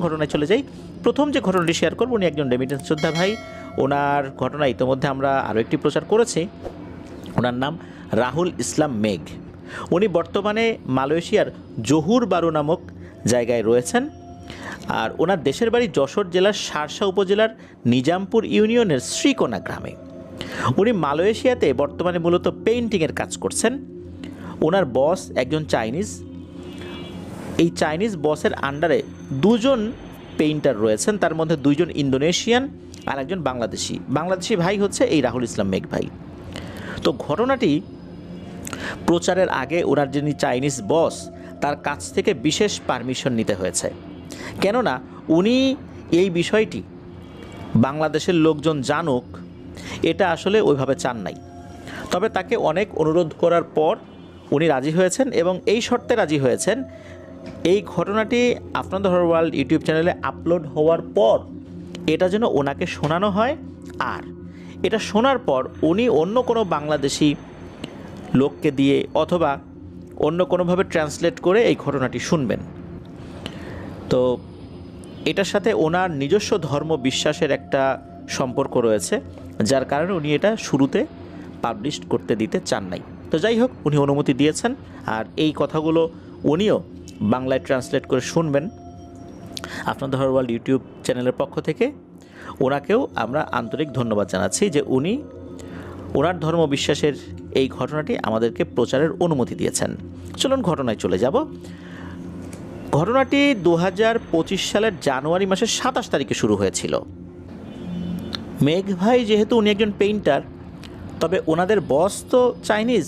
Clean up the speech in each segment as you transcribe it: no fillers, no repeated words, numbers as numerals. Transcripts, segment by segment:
ঘটনায় চলে যাই। প্রথম যে ঘটনাটি শেয়ার করব, উনি একজন রেমিটেন্স যোদ্ধা ভাই। ওনার ঘটনা ইতিমধ্যে আমরা আরও একটি প্রচার করেছি। ওনার নাম রাহুল ইসলাম মেঘ। উনি বর্তমানে মালয়েশিয়ার জহুর বারু নামক জায়গায় রয়েছেন। আর ওনার দেশের বাড়ি যশোর জেলার শার্শা উপজেলার নিজামপুর ইউনিয়নের শ্রীকোনা গ্রামে। উনি মালয়েশিয়াতে বর্তমানে মূলত পেইন্টিংয়ের কাজ করছেন। ওনার বস একজন চাইনিজ। এই চাইনিজ বসের আন্ডারে দুজন পেইন্টার রয়েছেন, তার মধ্যে দুইজন ইন্দোনেশিয়ান আর একজন বাংলাদেশি ভাই হচ্ছে এই রাহুল ইসলাম মেঘ ভাই। তো ঘটনাটি প্রচারের আগে ওনার যিনি চাইনিজ বস, তার কাছ থেকে বিশেষ পারমিশন নিতে হয়েছে, কেননা উনি এই বিষয়টি বাংলাদেশের লোকজন জানুক এটা আসলে ওইভাবে চান নাই। তবে তাকে অনেক অনুরোধ করার পর উনি রাজি হয়েছেন এবং এই শর্তে রাজি হয়েছেন, এই ঘটনাটি আপনার হরর ওয়ার্ল্ড ইউটিউব চ্যানেলে আপলোড হওয়ার পর এটা যেন ওনাকে শোনানো হয়, আর এটা শোনার পর উনি অন্য কোনো বাংলাদেশি লোককে দিয়ে অথবা অন্য কোনোভাবে ট্রান্সলেট করে এই ঘটনাটি শুনবেন। তো এটার সাথে ওনার নিজস্ব ধর্ম বিশ্বাসের একটা সম্পর্ক রয়েছে, যার কারণে উনি এটা শুরুতে পাবলিশ করতে দিতে চান নাই। তো যাই হোক, উনি অনুমতি দিয়েছেন, আর এই কথাগুলো উনিও বাংলায় ট্রান্সলেট করে শুনবেন। আপনাদের হরর ওয়ার্ল্ড ইউটিউব চ্যানেলের পক্ষ থেকে ওনাকেও আমরা আন্তরিক ধন্যবাদ জানাচ্ছি যে উনি ওনার ধর্ম বিশ্বাসের এই ঘটনাটি আমাদেরকে প্রচারের অনুমতি দিয়েছেন। চলুন ঘটনায় চলে যাব। ঘটনাটি 2025 সালের জানুয়ারি মাসের 27 তারিখে শুরু হয়েছিল। মেঘ ভাই যেহেতু উনি একজন পেইন্টার, তবে ওনাদের বস তো চাইনিজ।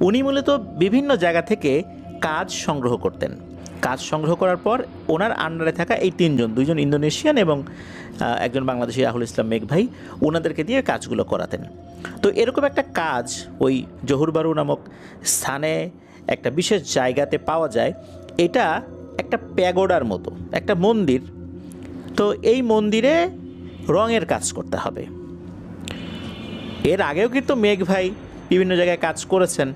উনি মূলত বিভিন্ন জায়গা থেকে কাজ সংগ্রহ করতেন। কাজ সংগ্রহ করার পর ওনার আন্ডারে থাকা এই দুইজন ইন্দোনেশিয়ান এবং একজন বাংলাদেশি রাহুল ইসলাম মেঘ ভাই, ওনাদেরকে দিয়ে কাজগুলো করাতেন। তো এরকম একটা কাজ ওই জহুর বারু নামক স্থানে একটা বিশেষ জায়গাতে পাওয়া যায়। এটা একটা প্যাগোডার মতো একটা মন্দির। তো এই মন্দিরে রঙের কাজ করতে হবে। এর আগেও কিন্তু মেঘ ভাই বিভিন্ন জায়গায় কাজ করেছেন,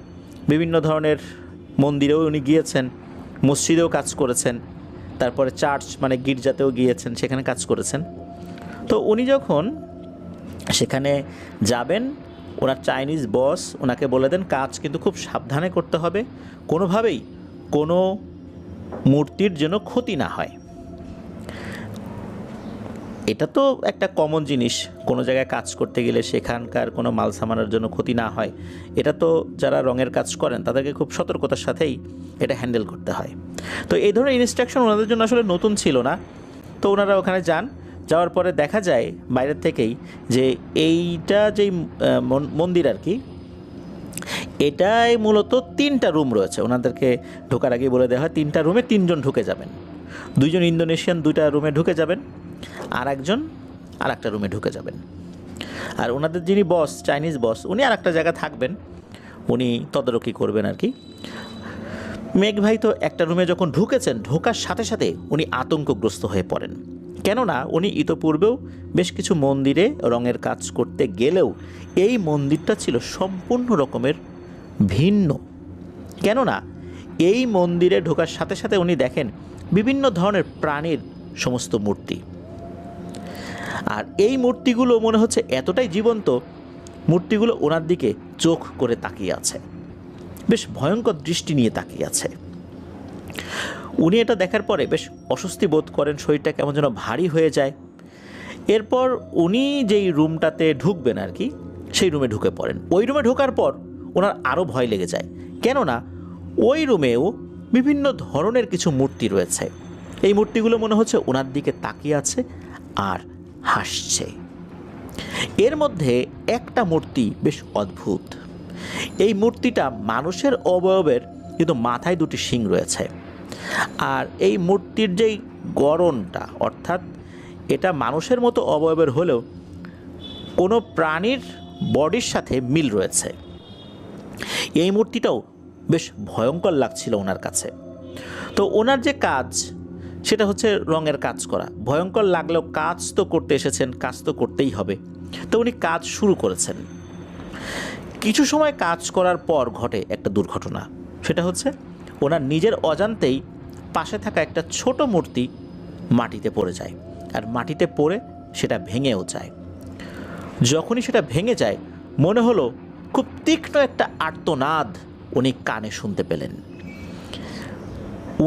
বিভিন্ন ধরনের মন্দিরেও উনি গিয়েছেন, মসজিদেও কাজ করেছেন, তারপরে চার্চ মানে গির্জাতেও গিয়েছেন, সেখানে কাজ করেছেন। তো উনি যখন সেখানে যাবেন, ওনার চাইনিজ বস ওনাকে বলে দেন কাজ কিন্তু খুব সাবধানে করতে হবে, কোনোভাবেই কোনো মূর্তির যেন ক্ষতি না হয়। এটা তো একটা কমন জিনিস, কোনো জায়গায় কাজ করতে গেলে সেখানকার কোনো মাল সামানের জন্য ক্ষতি না হয়, এটা তো যারা রঙের কাজ করেন তাদেরকে খুব সতর্কতার সাথেই এটা হ্যান্ডেল করতে হয়। তো এই ধরনের ইনস্ট্রাকশন ওনাদের জন্য আসলে নতুন ছিল না। তো ওনারা ওখানে যান, যাওয়ার পরে দেখা যায় বাইরের থেকেই যে এইটা যেই মন্দির আর কি, এটাই মূলত 3টা রুম রয়েছে। ওনাদেরকে ঢোকার আগেই বলে দেওয়া হয় 3টা রুমে 3জন ঢুকে যাবেন। 2জন ইন্দোনেশিয়ান 2টা রুমে ঢুকে যাবেন, আর একজন আর একটা রুমে ঢুকে যাবেন। আর ওনাদের যিনি বস, চাইনিজ বস, উনি আর একটা জায়গায় থাকবেন, উনি তদারকি করবেন আর কি। মেঘ ভাই তো একটা রুমে যখন ঢুকেছেন, ঢোকার সাথে সাথে উনি আতঙ্কগ্রস্ত হয়ে পড়েন, কেননা উনি ইতোপূর্বেও বেশ কিছু মন্দিরে রঙের কাজ করতে গেলেও এই মন্দিরটা ছিল সম্পূর্ণ রকমের ভিন্ন। কেননা এই মন্দিরে ঢোকার সাথে সাথে উনি দেখেন বিভিন্ন ধরনের প্রাণীর সমস্ত মূর্তি, আর এই মূর্তিগুলো মনে হচ্ছে এতটাই জীবন্ত, মূর্তিগুলো ওনার দিকে চোখ করে তাকিয়ে আছে, বেশ ভয়ঙ্কর দৃষ্টি নিয়ে তাকিয়ে আছে। উনি এটা দেখার পরে বেশ অস্বস্তি বোধ করেন, শরীরটা কেমন যেন ভারী হয়ে যায়। এরপর উনি যেই রুমটাতে ঢুকবেন আর কি, সেই রুমে ঢুকে পড়েন। ওই রুমে ঢোকার পর ওনার আরও ভয় লেগে যায়, কেননা ওই রুমেও বিভিন্ন ধরনের কিছু মূর্তি রয়েছে। এই মূর্তিগুলো মনে হচ্ছে ওনার দিকে তাকিয়ে আছে আর হাসছে। এর মধ্যে একটা মূর্তি বেশ অদ্ভুত। এই মূর্তিটা মানুষের অবয়বের, কিন্তু মাথায় 2টি শিং রয়েছে। আর এই মূর্তির যেই গড়নটা, অর্থাৎ এটা মানুষের মতো অবয়বের হলেও কোনো প্রাণীর বডির সাথে মিল রয়েছে। এই মূর্তিটাও বেশ ভয়ঙ্কর লাগছিল ওনার কাছে। তো ওনার যে কাজ, সেটা হচ্ছে রঙের কাজ করা। ভয়ঙ্কর লাগলেও কাজ তো করতে এসেছেন, কাজ তো করতেই হবে। তো উনি কাজ শুরু করেছেন। কিছু সময় কাজ করার পর ঘটে একটা দুর্ঘটনা। সেটা হচ্ছে ওনার নিজের অজান্তেই পাশে থাকা একটা ছোট মূর্তি মাটিতে পড়ে যায়, আর মাটিতে পড়ে সেটা ভেঙেও যায়। যখনই সেটা ভেঙে যায় মনে হলো খুব তীক্ষ্ণ একটা আর্তনাদ উনি কানে শুনতে পেলেন।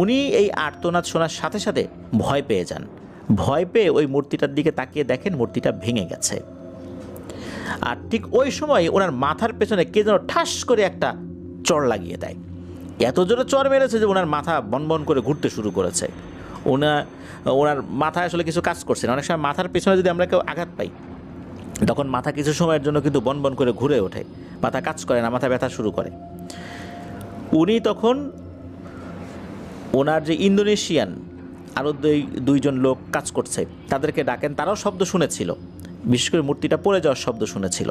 উনি এই আর্তনাদ শোনার সাথে সাথে ভয় পেয়ে যান। ভয় পেয়ে ওই মূর্তিটার দিকে তাকিয়ে দেখেন মূর্তিটা ভেঙে গেছে। আর ঠিক ওই সময় ওনার মাথার পেছনে কে যেন ঠাস করে একটা চড় লাগিয়ে দেয়। এত জোরে চড় মেরেছে যে ওনার মাথা বনবন করে ঘুরতে শুরু করেছে। ওনার মাথায় আসলে কিছু কাজ করছে না। অনেক সময় মাথার পেছনে যদি আমরা কেউ আঘাত পাই তখন মাথা কিছু সময়ের জন্য কিন্তু বনবন করে ঘুরে ওঠে, মাথা কাজ করে না, মাথা ব্যথা শুরু করে। উনি তখন ওনার যে ইন্দোনেশিয়ান আরও দুইজন লোক কাজ করছে তাদেরকে ডাকেন, তারাও শব্দ শুনেছিল, বিশেষ করে মূর্তিটা পড়ে যাওয়ার শব্দ শুনেছিল।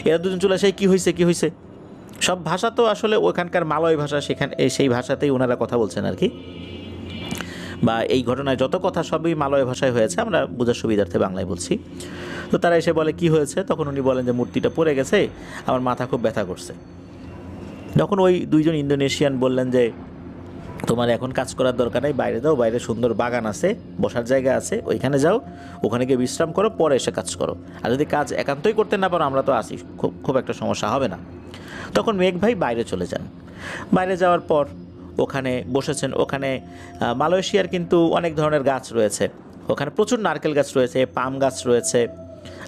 এরা দুজন চলে আসে, কী হয়েছে। সব ভাষা তো আসলে ওখানকার মালয় ভাষা, সেই ভাষাতেই ওনারা কথা বলছেন আর কি, বা এই ঘটনায় যত কথা সবই মালয় ভাষায় হয়েছে, আমরা বোঝার সুবিধার্থে বাংলায় বলছি। তো তারা এসে বলে কি হয়েছে, তখন উনি বলেন যে মূর্তিটা পড়ে গেছে, আমার মাথা খুব ব্যথা করছে। তখন ওই দুইজন ইন্দোনেশিয়ান বললেন যে তোমার এখন কাজ করার দরকার নেই, বাইরে যাও, বাইরে সুন্দর বাগান আছে, বসার জায়গা আছে, ওইখানে যাও, ওখানে গিয়ে বিশ্রাম করো, পরে এসে কাজ করো। আর যদি কাজ একান্তই করতে না পারো আমরা তো আসি, খুব একটা সমস্যা হবে না। তখন মেঘ ভাই বাইরে চলে যান। বাইরে যাওয়ার পর ওখানে বসেছেন। ওখানে মালয়েশিয়ার কিন্তু অনেক ধরনের গাছ রয়েছে, ওখানে প্রচুর নারকেল গাছ রয়েছে, পাম গাছ রয়েছে,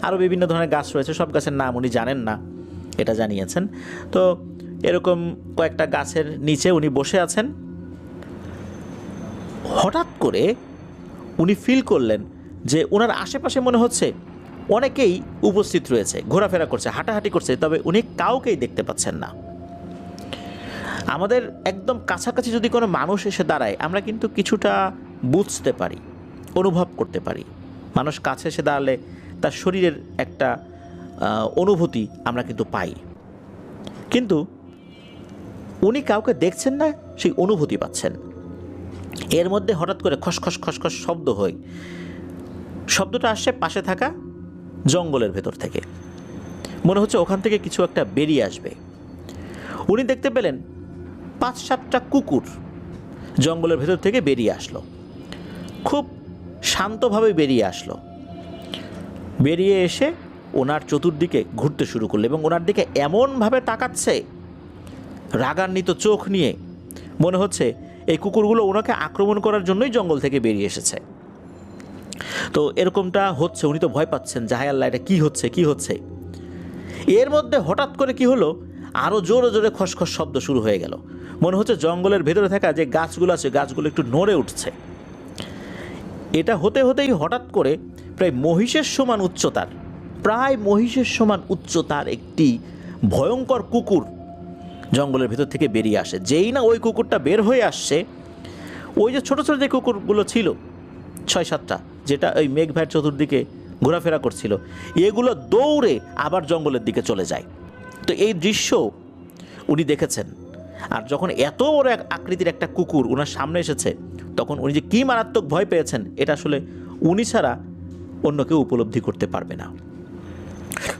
আরও বিভিন্ন ধরনের গাছ রয়েছে। সব গাছের নাম উনি জানেন না, এটা জানিয়েছেন। তো এরকম কয়েকটা গাছের নিচে উনি বসে আছেন। হঠাৎ করে উনি ফিল করলেন যে ওনার আশেপাশে মনে হচ্ছে অনেকেই উপস্থিত রয়েছে, ঘোরাফেরা করছে, হাঁটাহাঁটি করছে, তবে উনি কাউকেই দেখতে পাচ্ছেন না। আমাদের একদম কাছাকাছি যদি কোনো মানুষ এসে দাঁড়ায় আমরা কিন্তু কিছুটা বুঝতে পারি, অনুভব করতে পারি। মানুষ কাছে এসে দাঁড়ালে তার শরীরের একটা অনুভূতি আমরা কিন্তু পাই, কিন্তু উনি কাউকে দেখছেন না, সেই অনুভূতি পাচ্ছেন। এর মধ্যে হঠাৎ করে খসখস খসখস শব্দ হয়। শব্দটা আসছে পাশে থাকা জঙ্গলের ভেতর থেকে, মনে হচ্ছে ওখান থেকে কিছু একটা বেরিয়ে আসবে। উনি দেখতে পেলেন 5-7টা কুকুর জঙ্গলের ভেতর থেকে বেরিয়ে আসলো, খুব শান্তভাবে বেরিয়ে আসলো। বেরিয়ে এসে ওনার চতুর্দিকে ঘুরতে শুরু করলো এবং ওনার দিকে এমনভাবে তাকাচ্ছে রাগান্বিত চোখ নিয়ে, মনে হচ্ছে এই কুকুরগুলো ওনাকে আক্রমণ করার জন্যই জঙ্গল থেকে বেরিয়ে এসেছে। তো এরকমটা হচ্ছে, উনি তো ভয় পাচ্ছেন যে হায় আল্লাহ, এটা কী হচ্ছে। এর মধ্যে হঠাৎ করে কি হলো, আরও জোরে জোরে খসখস শব্দ শুরু হয়ে গেল। মনে হচ্ছে জঙ্গলের ভেতরে থাকা যে গাছগুলো আছে গাছগুলো একটু নড়ে উঠছে। এটা হতে হতেই হঠাৎ করে প্রায় মহিষের সমান উচ্চতার একটি ভয়ঙ্কর কুকুর জঙ্গলের ভেতর থেকে বেরিয়ে আসে। যেই না ওই কুকুরটা বের হয়ে আসছে, ওই যে ছোট ছোট যে কুকুরগুলো ছিল 6-7টা, যেটা ওই মেঘ ভাইয়ের চতুর্দিকে ঘোরাফেরা করছিল, এগুলো দৌড়ে আবার জঙ্গলের দিকে চলে যায়। তো এই দৃশ্য উনি দেখেছেন। আর যখন এত বড় এক আকৃতির একটা কুকুর ওনার সামনে এসেছে, তখন উনি যে কী মারাত্মক ভয় পেয়েছেন এটা আসলে উনি ছাড়া অন্য কেউ উপলব্ধি করতে পারবে না।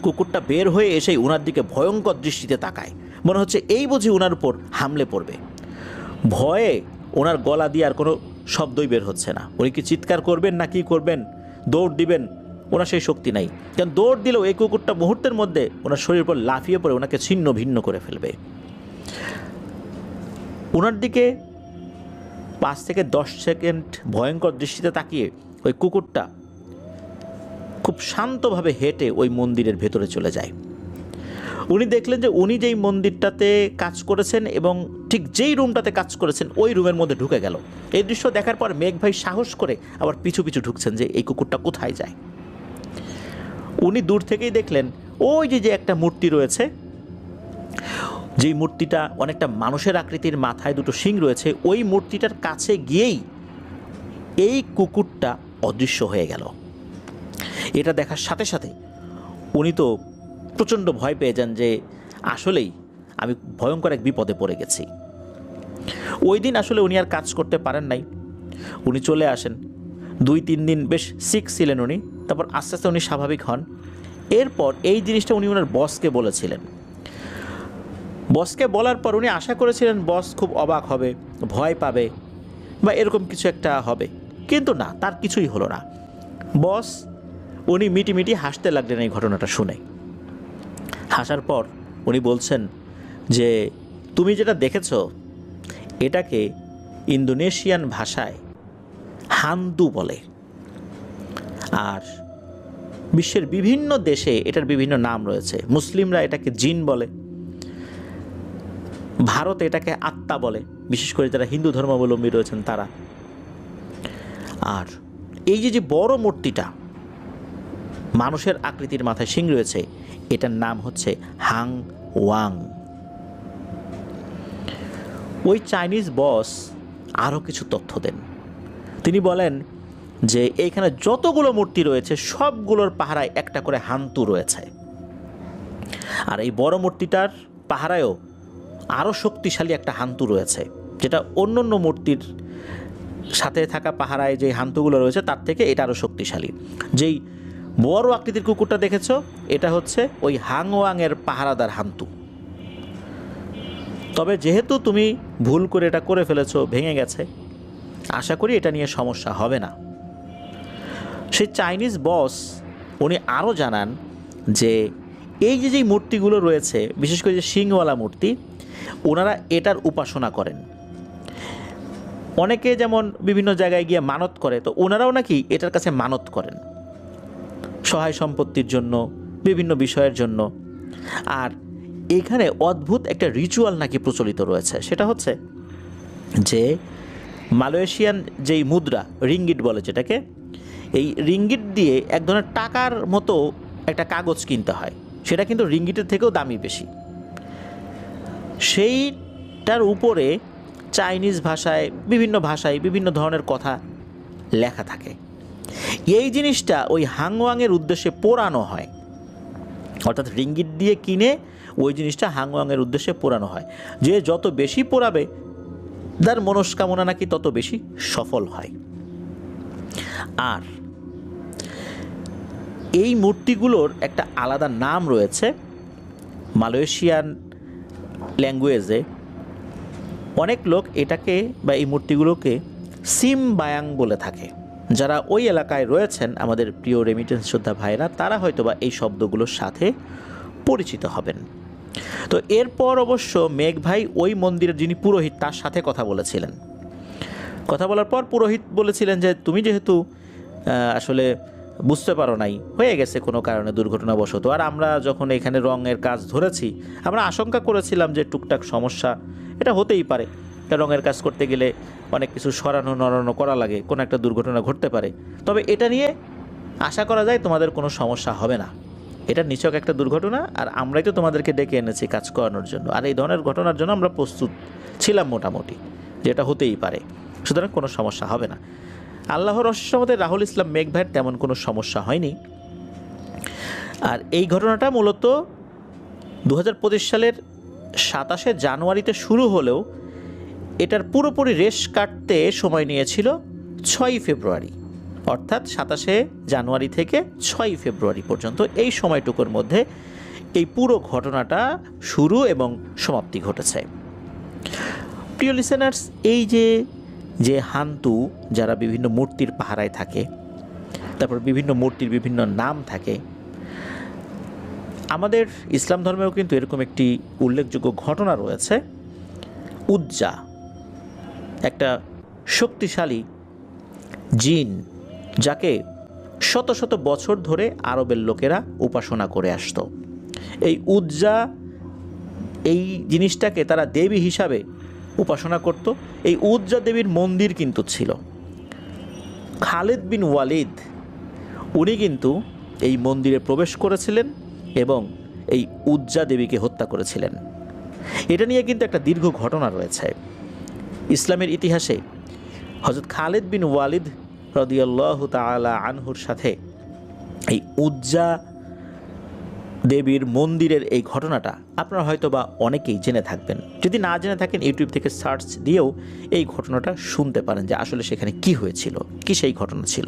কুকুরটা বের হয়ে এসেই ওনার দিকে ভয়ঙ্কর দৃষ্টিতে তাকায়, মনে হচ্ছে এই বুঝি ওনার উপর হামলে পড়বে। ভয়ে ওনার গলা দিয়ে আর কোনো শব্দই বের হচ্ছে না। উনি কি চিৎকার করবেন না কি করবেন, দৌড় দিবেন, ওনার সেই শক্তি নাই। কারণ দৌড় দিলেও এই কুকুরটা মুহূর্তের মধ্যে ওনার শরীরের উপর লাফিয়ে পড়ে ওনাকে ছিন্ন ভিন্ন করে ফেলবে। ওনার দিকে 5 থেকে 10 সেকেন্ড ভয়ঙ্কর দৃষ্টিতে তাকিয়ে ওই কুকুরটা খুব শান্তভাবে হেঁটে ওই মন্দিরের ভেতরে চলে যায়। উনি দেখলেন যে উনি যেই মন্দিরটাতে কাজ করেছেন এবং ঠিক যেই রুমটাতে কাজ করেছেন ওই রুমের মধ্যে ঢুকে গেল। এই দৃশ্য দেখার পর মেঘ ভাই সাহস করে আবার পিছু পিছু ঢুকছেন যে এই কুকুরটা কোথায় যায়। উনি দূর থেকেই দেখলেন ওই যে একটা মূর্তি রয়েছে, যেই মূর্তিটা অনেকটা মানুষের আকৃতির, মাথায় 2টো শিং রয়েছে, ওই মূর্তিটার কাছে গিয়েই এই কুকুরটা অদৃশ্য হয়ে গেল। এটা দেখার সাথে সাথে উনি তো প্রচণ্ড ভয় পেয়ে যান যে আসলেই আমি ভয়ঙ্কর এক বিপদে পড়ে গেছি। ওই দিন আসলে উনি আর কাজ করতে পারেন নাই, উনি চলে আসেন। 2-3 দিন বেশ সিক ছিলেন উনি, তারপর আস্তে আস্তে উনি স্বাভাবিক হন। এরপর এই জিনিসটা উনি ওনার বসকে বলেছিলেন। বসকে বলার পর উনি আশা করেছিলেন বস খুব অবাক হবে, ভয় পাবে বা এরকম কিছু একটা হবে, কিন্তু না, তার কিছুই হলো না। বস উনি মিটিমিটি হাসতে লাগলেন এই ঘটনাটা শুনে। হাসার পর উনি বলছেন যে তুমি যেটা দেখেছ এটাকে ইন্দোনেশিয়ান ভাষায় হান্দু বলে, আর বিশ্বের বিভিন্ন দেশে এটার বিভিন্ন নাম রয়েছে। মুসলিমরা এটাকে জিন বলে, ভারতে এটাকে আত্মা বলে, বিশেষ করে যারা হিন্দু ধর্মাবলম্বী রয়েছেন তারা। আর এই যে বড় মূর্তিটা মানুষের আকৃতির মাথায় শিং রয়েছে, এটার নাম হচ্ছে হাং ওয়াং। ওই চাইনিজ বস আরও কিছু তথ্য দেন। তিনি বলেন যে এইখানে যতগুলো মূর্তি রয়েছে সবগুলোর পাহারায় একটা করে হান্তু রয়েছে, আর এই বড় মূর্তিটার পাহারায়ও আরও শক্তিশালী একটা হান্তু রয়েছে, যেটা অন্য অন্য মূর্তির সাথে থাকা পাহারায় যে হান্তুগুলো রয়েছে তার থেকে এটা আরও শক্তিশালী। যেই বড় আকৃতির কুকুরটা দেখেছো এটা হচ্ছে ওই হাংওয়াংয়ের পাহারাদার হান্তু। তবে যেহেতু তুমি ভুল করে এটা করে ফেলেছো, ভেঙে গেছে, আশা করি এটা নিয়ে সমস্যা হবে না। সেই চাইনিজ বস উনি আরও জানান যে এই যে মূর্তিগুলো রয়েছে, বিশেষ করে যে শিংওয়ালা মূর্তি, ওনারা এটার উপাসনা করেন। অনেকে যেমন বিভিন্ন জায়গায় গিয়ে মানত করে, তো ওনারাও নাকি এটার কাছে মানত করেন সহায় সম্পত্তির জন্য, বিভিন্ন বিষয়ের জন্য। আর এখানে অদ্ভুত একটা রিচুয়াল নাকি প্রচলিত রয়েছে, সেটা হচ্ছে যে মালয়েশিয়ান যেই মুদ্রা রিঙ্গিট বলে যেটাকে, এই রিঙ্গিট দিয়ে এক ধরনের টাকার মতো একটা কাগজ কিনতে হয়, সেটা কিন্তু রিঙ্গিটের থেকেও দামি বেশি। সেইটার উপরে চাইনিজ ভাষায় বিভিন্ন ধরনের কথা লেখা থাকে। এই জিনিসটা ওই হাংওয়াংয়ের উদ্দেশ্যে পোড়ানো হয়, অর্থাৎ রিঙ্গিট দিয়ে কিনে ওই জিনিসটা হাংওয়াংয়ের উদ্দেশ্যে পোড়ানো হয়। যে যত বেশি পোড়াবে তার মনস্কামনা নাকি তত বেশি সফল হয়। আর এই মূর্তিগুলোর একটা আলাদা নাম রয়েছে মালয়েশিয়ান ল্যাঙ্গুয়েজে। অনেক লোক এটাকে বা এই মূর্তিগুলোকে সিমবায়াং বলে থাকে। যারা ওই এলাকায় রয়েছেন আমাদের প্রিয় রেমিটেন্স যোদ্ধা ভাইরা, তারা হয়তোবা এই শব্দগুলোর সাথে পরিচিত হবেন। তো এরপর অবশ্য মেঘ ভাই ওই মন্দিরের যিনি পুরোহিত তার সাথে কথা বলেছিলেন। কথা বলার পর পুরোহিত বলেছিলেন যে তুমি যেহেতু আসলে বুঝতে পারো নাই, হয়ে গেছে কোনো কারণে দুর্ঘটনাবশত, আর আমরা যখন এখানে রঙের কাজ ধরেছি আমরা আশঙ্কা করেছিলাম যে টুকটাক সমস্যা এটা হতেই পারে, রঙের কাজ করতে গেলে অনেক কিছু সরানো নড়ানো করা লাগে, কোনো একটা দুর্ঘটনা ঘটতে পারে। তবে এটা নিয়ে আশা করা যায় তোমাদের কোনো সমস্যা হবে না, এটা নিছক একটা দুর্ঘটনা, আর আমরাই তো তোমাদেরকে ডেকে এনেছি কাজ করানোর জন্য, আর এই ধরনের ঘটনার জন্য আমরা প্রস্তুত ছিলাম মোটামুটি, যেটা হতেই পারে, সুতরাং কোনো সমস্যা হবে না। আল্লাহর রহস্যমতে রাহুল ইসলাম মেঘ ভাইয়ের তেমন কোনো সমস্যা হয়নি। আর এই ঘটনাটা মূলত 2025 সালের 27শে জানুয়ারিতে শুরু হলেও এটার পুরোপুরি রেশ কাটতে সময় নিয়েছিল 6ই ফেব্রুয়ারি, অর্থাৎ 27শে জানুয়ারি থেকে 6ই ফেব্রুয়ারি পর্যন্ত। এই সময়টুকুর মধ্যে এই পুরো ঘটনাটা শুরু এবং সমাপ্তি ঘটেছে। প্রিয় লিসেনার্স, এই যে হান্তু যারা বিভিন্ন মূর্তির পাহারায় থাকে, তারপর বিভিন্ন মূর্তির বিভিন্ন নাম থাকে, আমাদের ইসলাম ধর্মেও কিন্তু এরকম একটি উল্লেখযোগ্য ঘটনা রয়েছে। উজ্জা একটা শক্তিশালী জিন, যাকে শত শত বছর ধরে আরবের লোকেরা উপাসনা করে আসতো। এই উজ্জা এই জিনিসটাকে তারা দেবী হিসাবে উপাসনা করত। এই উজ্জা দেবীর মন্দির কিন্তু ছিল। খালিদ বিন ওয়ালিদ উনি কিন্তু এই মন্দিরে প্রবেশ করেছিলেন এবং এই উজ্জা দেবীকে হত্যা করেছিলেন। এটা নিয়ে কিন্তু একটা দীর্ঘ ঘটনা রয়েছে ইসলামের ইতিহাসে। হযরত খালিদ বিন ওয়ালিদ রাদিয়াল্লাহু তাআলা আনহুর সাথে এই উজ্জা দেবীর মন্দিরের এই ঘটনাটা আপনারা হয়তো বা অনেকেই জেনে থাকবেন। যদি না জেনে থাকেন ইউটিউব থেকে সার্চ দিয়েও এই ঘটনাটা শুনতে পারেন যে আসলে সেখানে কি হয়েছিল, কি সেই ঘটনা ছিল।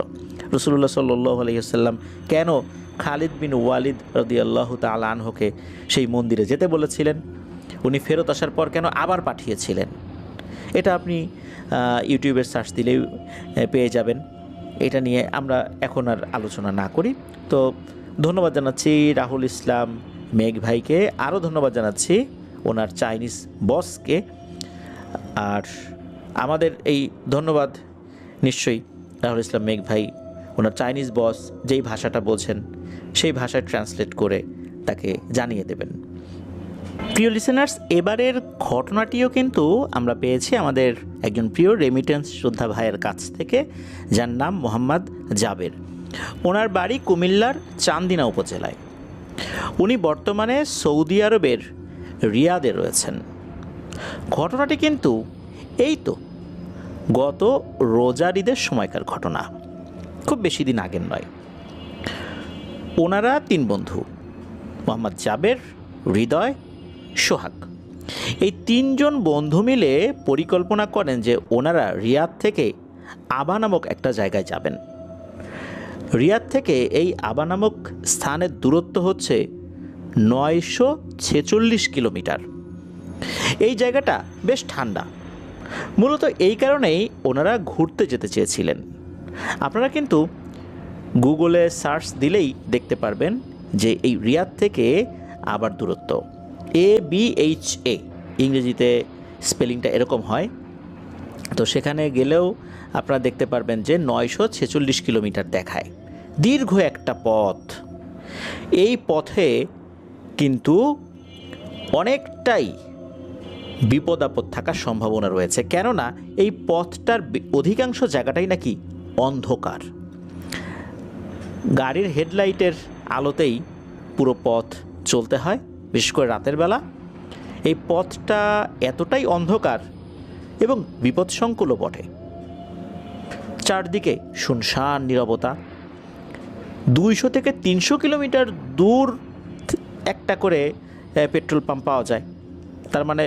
রাসূলুল্লাহ সাল্লাল্লাহু আলাইহি ওয়াসাল্লাম কেন খালিদ বিন ওয়ালিদ রাদিয়াল্লাহু তাআলা আনহুকে সেই মন্দিরে যেতে বলেছিলেন, উনি ফেরত আসার পর কেন আবার পাঠিয়েছিলেন, এটা আপনি ইউটিউবের সার্চ দিলেই পেয়ে যাবেন। এটা নিয়ে আমরা এখন আর আলোচনা না করি। তো ধন্যবাদ জানাচ্ছি রাহুল ইসলাম মেঘ ভাইকে, আরও ধন্যবাদ জানাচ্ছি ওনার চাইনিজ বসকে। আর আমাদের এই ধন্যবাদ নিশ্চয়ই রাহুল ইসলাম মেঘ ভাই ওনার চাইনিজ বস যেই ভাষাটা বলছেন সেই ভাষায় ট্রান্সলেট করে তাকে জানিয়ে দেবেন। প্রিয় লিসেনার্স, এবারের ঘটনাটিও কিন্তু আমরা পেয়েছি আমাদের একজন প্রিয় রেমিটেন্স যোদ্ধা ভাইয়ের কাছ থেকে, যার নাম মোহাম্মদ জাবের। ওনার বাড়ি কুমিল্লার চান্দিনা উপজেলায়। উনি বর্তমানে সৌদি আরবের রিয়াদে রয়েছেন। ঘটনাটি কিন্তু এই তো গত রোজার ঈদের সময়কার ঘটনা, খুব বেশি দিন আগের নয়। ওনারা 3 বন্ধু, মোহাম্মদ জাবের, হৃদয়, সোহাগ, এই 3 জন বন্ধু মিলে পরিকল্পনা করেন যে ওনারা রিয়াদ থেকে আবা নামক একটা জায়গায় যাবেন। রিয়াদ থেকে এই আবা নামক স্থানের দূরত্ব হচ্ছে 946 কিলোমিটার। এই জায়গাটা বেশ ঠান্ডা, মূলত এই কারণেই ওনারা ঘুরতে যেতে চেয়েছিলেন। আপনারা কিন্তু গুগলে সার্চ দিলেই দেখতে পারবেন যে এই রিয়াদ থেকে আবার দূরত্ব ABHA, ইংরেজিতে স্পেলিংটা এরকম হয়। তো সেখানে গেলেও আপনারা দেখতে পারবেন যে 946 কিলোমিটার দেখায়, দীর্ঘ একটা পথ। এই পথে কিন্তু অনেকটাই বিপদ আপদ থাকার সম্ভাবনা রয়েছে, কেননা এই পথটার অধিকাংশ জায়গাটাই নাকি অন্ধকার। গাড়ির হেডলাইটের আলোতেই পুরো পথ চলতে হয়, বিশেষ করে রাতের বেলা। এই পথটা এতটাই অন্ধকার এবং বিপদসংকুলও বটে। চারদিকে শুনশান নীরবতা। 200 থেকে 300 কিলোমিটার দূর একটা করে পেট্রোল পাম্প পাওয়া যায়। তার মানে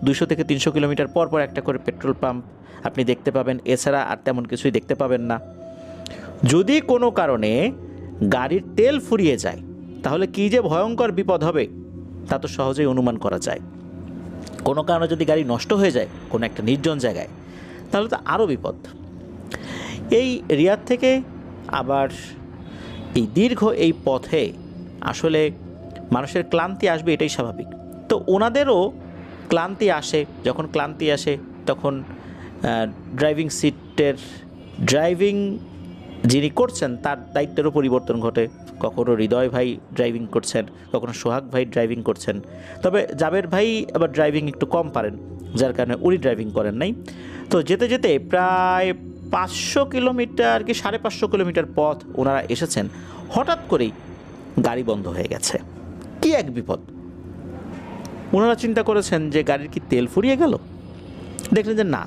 200 থেকে 300 কিলোমিটার পর পর একটা করে পেট্রোল পাম্প আপনি দেখতে পাবেন, এছাড়া আর তেমন কিছুই দেখতে পাবেন না। যদি কোনো কারণে গাড়ির তেল ফুরিয়ে যায় তাহলে কী যে ভয়ঙ্কর বিপদ হবে তা তো সহজেই অনুমান করা যায়। কোনো কারণে যদি গাড়ি নষ্ট হয়ে যায় কোনো একটা নির্জন জায়গায়, তাহলে তো আরও বিপদ। এই রিয়াদ থেকে আবার এই দীর্ঘ এই পথে আসলে মানুষের ক্লান্তি আসবে, এটাই স্বাভাবিক। তো ওনাদেরও ক্লান্তি আসে। যখন ক্লান্তি আসে তখন ড্রাইভিং সিটের ড্রাইভিং যিনি করছেন তার দায়িত্বেরও পরিবর্তন ঘটে। কখনো হৃদয় ভাই ড্রাইভিং করছেন, কখনো সোহাগ ভাই ড্রাইভিং করছেন। তবে জাবের ভাই আবার ড্রাইভিং একটু কম পারেন, যার কারণে উনি ড্রাইভিং করেন নাই। তো যেতে যেতে প্রায় 500 কিলোমিটার কি 550 কিলোমিটার পথ ওনারা এসেছেন, হঠাৎ করেই গাড়ি বন্ধ হয়ে গেছে। কি এক বিপদ! ওনারা চিন্তা করেছেন যে গাড়ির কি তেল ফুরিয়ে গেল। দেখলেন যে না,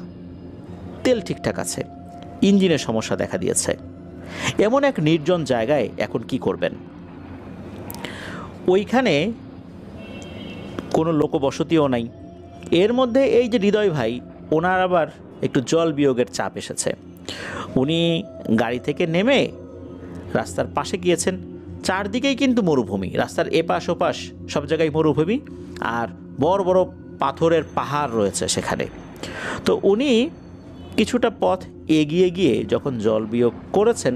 তেল ঠিকঠাক আছে, ইঞ্জিনের সমস্যা দেখা দিয়েছে। এমন এক নির্জন জায়গায় এখন কি করবেন? ওইখানে কোনো লোকবসতিও নাই। এর মধ্যে এই যে হৃদয় ভাই, ওনার আবার একটু জল বিয়োগের চাপ এসেছে। উনি গাড়ি থেকে নেমে রাস্তার পাশে গিয়েছেন। চারদিকেই কিন্তু মরুভূমি, রাস্তার এপাশ ওপাশ সব জায়গায় মরুভূমি, আর বড় বড় পাথরের পাহাড় রয়েছে সেখানে। তো উনি কিছুটা পথ এগিয়ে গিয়ে যখন জল বিয়োগ করেছেন,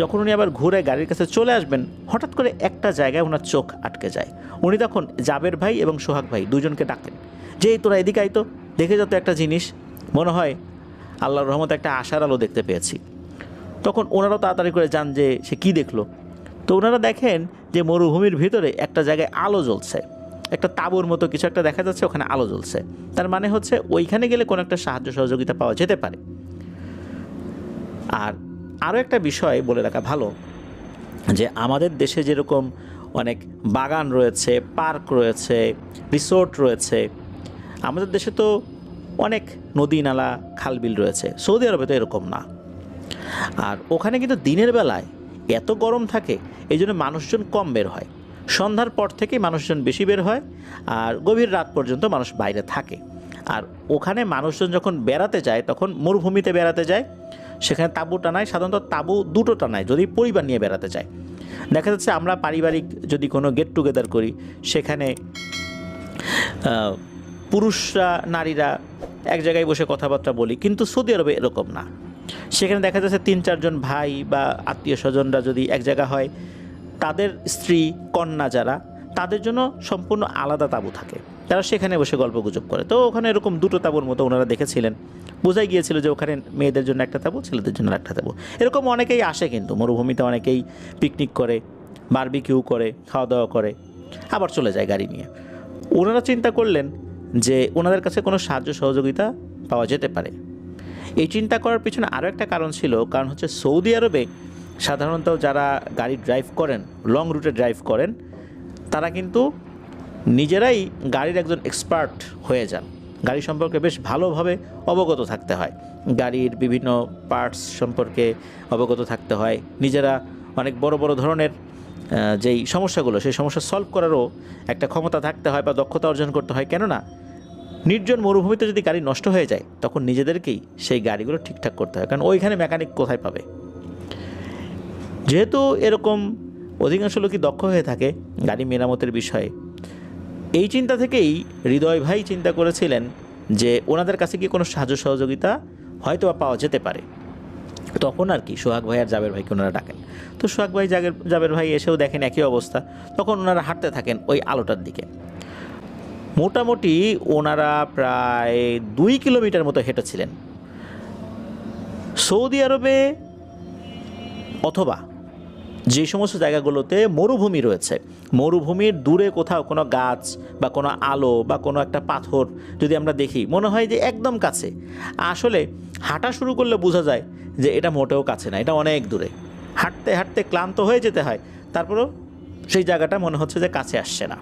যখন উনি আবার ঘুরে গাড়ির কাছে চলে আসবেন, হঠাৎ করে একটা জায়গায় ওনার চোখ আটকে যায়। উনি তখন জাবের ভাই এবং সোহাগ ভাই দুজনকে ডাকলেন যে এই তোরা এদিকে আয় তো, দেখে যত একটা জিনিস, মনে হয় আল্লাহর রহমতে একটা আশার আলো দেখতে পেয়েছি। তখন ওনারাও তাড়াতাড়ি করে যান যে সে কী দেখলো। তো ওনারা দেখেন যে মরুভূমির ভিতরে একটা জায়গায় আলো জ্বলছে, একটা তাঁবুর মতো কিছু একটা দেখা যাচ্ছে, ওখানে আলো জ্বলছে। তার মানে হচ্ছে ওইখানে গেলে কোনো একটা সাহায্য সহযোগিতা পাওয়া যেতে পারে। আর আরও একটা বিষয় বলে রাখা ভালো যে আমাদের দেশে যেরকম অনেক বাগান রয়েছে, পার্ক রয়েছে, রিসোর্ট রয়েছে, আমাদের দেশে তো অনেক নদী নালা খালবিল রয়েছে। সৌদি আরবে তো এরকম না। আর ওখানে কিন্তু দিনের বেলায় এত গরম থাকে, এই জন্য মানুষজন কম বের হয়। সন্ধ্যার পর থেকেই মানুষজন বেশি বের হয়, আর গভীর রাত পর্যন্ত মানুষ বাইরে থাকে। আর ওখানে মানুষজন যখন বেড়াতে যায় তখন মরুভূমিতে বেড়াতে যায়, সেখানে তাঁবু টানায়, সাধারণত তাঁবু দুটো টানায় যদি পরিবার নিয়ে বেড়াতে যায়। দেখা যাচ্ছে আমরা পারিবারিক যদি কোনো গেট টুগেদার করি, সেখানে পুরুষরা নারীরা এক জায়গায় বসে কথাবার্তা বলি, কিন্তু সৌদি আরবে এরকম না। সেখানে দেখা যাচ্ছে 3-4 জন ভাই বা আত্মীয় স্বজনরা যদি এক জায়গা হয়, তাদের স্ত্রী কন্যা যারা, তাদের জন্য সম্পূর্ণ আলাদা তাঁবু থাকে, তারা সেখানে বসে গল্পগুজব করে। তো ওখানে এরকম 2টো তাঁবুর মতো ওনারা দেখেছিলেন, বোঝাই গিয়েছিল যে ওখানে মেয়েদের জন্য একটা তাঁবু, ছেলেদের জন্য একটা তাঁবু। এরকম অনেকেই আসে, কিন্তু মরুভূমিতে অনেকেই পিকনিক করে, বারবিকিউ করে, খাওয়া দাওয়া করে, আবার চলে যায় গাড়ি নিয়ে। ওনারা চিন্তা করলেন যে ওনাদের কাছে কোনো সাহায্য সহযোগিতা পাওয়া যেতে পারে। এই চিন্তা করার পিছনে আরও একটা কারণ ছিল, কারণ হচ্ছে সৌদি আরবে সাধারণত যারা গাড়ি ড্রাইভ করেন, লং রুটে ড্রাইভ করেন, তারা কিন্তু নিজেরাই গাড়ির একজন এক্সপার্ট হয়ে যান। গাড়ি সম্পর্কে বেশ ভালোভাবে অবগত থাকতে হয়, গাড়ির বিভিন্ন পার্টস সম্পর্কে অবগত থাকতে হয়, নিজেরা অনেক বড় বড় ধরনের যেই সমস্যাগুলো, সেই সমস্যা সলভ করারও একটা ক্ষমতা থাকতে হয় বা দক্ষতা অর্জন করতে হয়। কেননা নির্জন মরুভূমিতে যদি গাড়ি নষ্ট হয়ে যায়, তখন নিজেদেরকেই সেই গাড়িগুলো ঠিকঠাক করতে হয়, কারণ ওইখানে মেকানিক কোথায় পাবে। যেহেতু এরকম অধিকাংশ লোকই দক্ষ হয়ে থাকে গাড়ি মেরামতের বিষয়ে, এই চিন্তা থেকেই হৃদয় ভাই চিন্তা করেছিলেন যে ওনাদের কাছে কি কোনো সাহায্য সহযোগিতা হয়তো বা পাওয়া যেতে পারে। তখন আর কি সোহাগ ভাই আর জাবের ভাইকে ওনারা ডাকেন। তো সোহাগ ভাই জাবের ভাই এসেও দেখেন একই অবস্থা। তখন ওনারা হাঁটতে থাকেন ওই আলোটার দিকে। মোটামুটি ওনারা প্রায় 2 কিলোমিটার মতো হেঁটেছিলেন। সৌদি আরবে অথবা যে সমস্ত জায়গাগুলোতে মরুভূমি রয়েছে, মরুভূমির দূরে কোথাও কোনো গাছ বা কোনো আলো বা কোনো একটা পাথর যদি আমরা দেখি, মনে হয় যে একদম কাছে। আসলে হাঁটা শুরু করলে বোঝা যায় যে এটা মোটেও কাছে না, এটা অনেক দূরে। হাঁটতে হাঁটতে ক্লান্ত হয়ে যেতে হয়, তারপরেও সেই জায়গাটা মনে হচ্ছে যে কাছে আসছে না,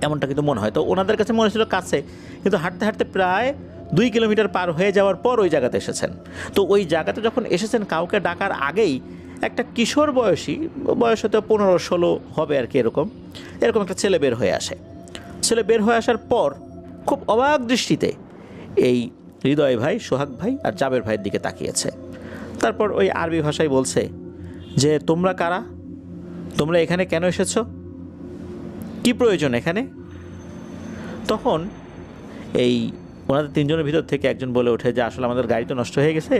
এমনটা কিন্তু মনে হয়। তো ওনাদের কাছে মনে ছিল কাছে, কিন্তু হাঁটতে হাঁটতে প্রায় 2 কিলোমিটার পার হয়ে যাওয়ার পর ওই জায়গাতে এসেছেন। তো ওই জায়গাতে যখন এসেছেন, কাউকে ডাকার আগেই একটা কিশোর বয়সী, বয়স হয়তো 15-16 হবে আর কি, এরকম একটা ছেলে বের হয়ে আসে। ছেলে বের হয়ে আসার পর খুব অবাক দৃষ্টিতে এই হৃদয় ভাই, সোহাগ ভাই আর জাবের ভাইয়ের দিকে তাকিয়েছে। তারপর ওই আরবি ভাষায় বলছে যে তোমরা কারা, তোমরা এখানে কেন এসেছো, কি প্রয়োজন এখানে? তখন এই ওনাদের 3জনের ভিতর থেকে একজন বলে ওঠে যে আসলে আমাদের গাড়ি তো নষ্ট হয়ে গেছে,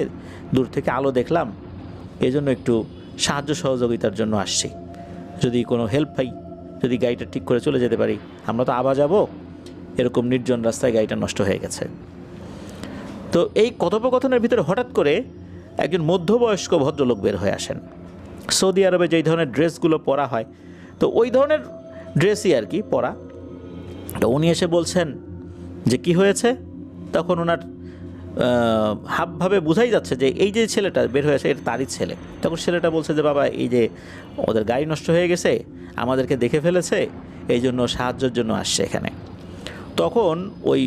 দূর থেকে আলো দেখলাম, এই জন্য একটু সাহায্য সহযোগিতার জন্য আসছি। যদি কোনো হেল্প পাই, যদি গাড়িটা ঠিক করে চলে যেতে পারি, আমরা তো আবার যাব, এরকম নির্জন রাস্তায় গাড়িটা নষ্ট হয়ে গেছে। তো এই কথোপকথনের ভিতরে হঠাৎ করে একজন মধ্যবয়স্ক ভদ্রলোক বের হয়ে আসেন। সৌদি আরবে যেই ধরনের ড্রেসগুলো পরা হয়, তো ওই ধরনের ড্রেসই আর কি পরা। তো উনি এসে বলছেন যে কি হয়েছে। তখন ওনার হাবভাবে বোঝাই যাচ্ছে যে এই যে ছেলেটা বের হয়েছে এটা তারই ছেলে। তখন ছেলেটা বলছে যে বাবা, এই যে ওদের গাড়ি নষ্ট হয়ে গেছে, আমাদেরকে দেখে ফেলেছে, এই জন্য সাহায্যের জন্য আসছে এখানে। তখন ওই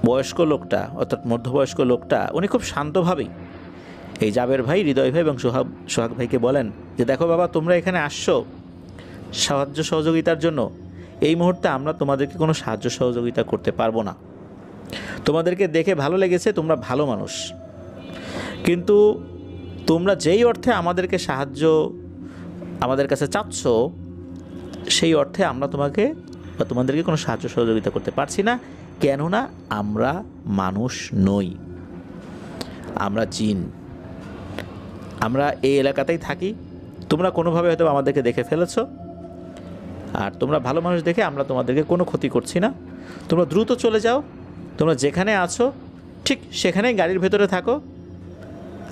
বয়স্ক লোকটা, অর্থাৎ মধ্যবয়স্ক লোকটা, উনি খুব শান্তভাবেই এই জাবের ভাই, হৃদয় ভাই এবং সোহাগ ভাইকে বলেন যে দেখো বাবা, তোমরা এখানে আসছো সাহায্য সহযোগিতার জন্য, এই মুহূর্তে আমরা তোমাদেরকে কোনো সাহায্য সহযোগিতা করতে পারবো না। তোমাদেরকে দেখে ভালো লেগেছে, তোমরা ভালো মানুষ, কিন্তু তোমরা যেই অর্থে আমাদেরকে সাহায্য আমাদের কাছে চাচ্ছ, সেই অর্থে আমরা তোমাকে বা তোমাদেরকে কোনো সাহায্য সহযোগিতা করতে পারছি না। কেননা আমরা মানুষ নই, আমরা জিন, আমরা এই এলাকাতেই থাকি। তোমরা কোনোভাবে হয়তো আমাদেরকে দেখে ফেলেছো, আর তোমরা ভালো মানুষ দেখে আমরা তোমাদেরকে কোনো ক্ষতি করছি না। তোমরা দ্রুত চলে যাও, তোমরা যেখানে আছো ঠিক সেখানেই গাড়ির ভেতরে থাকো।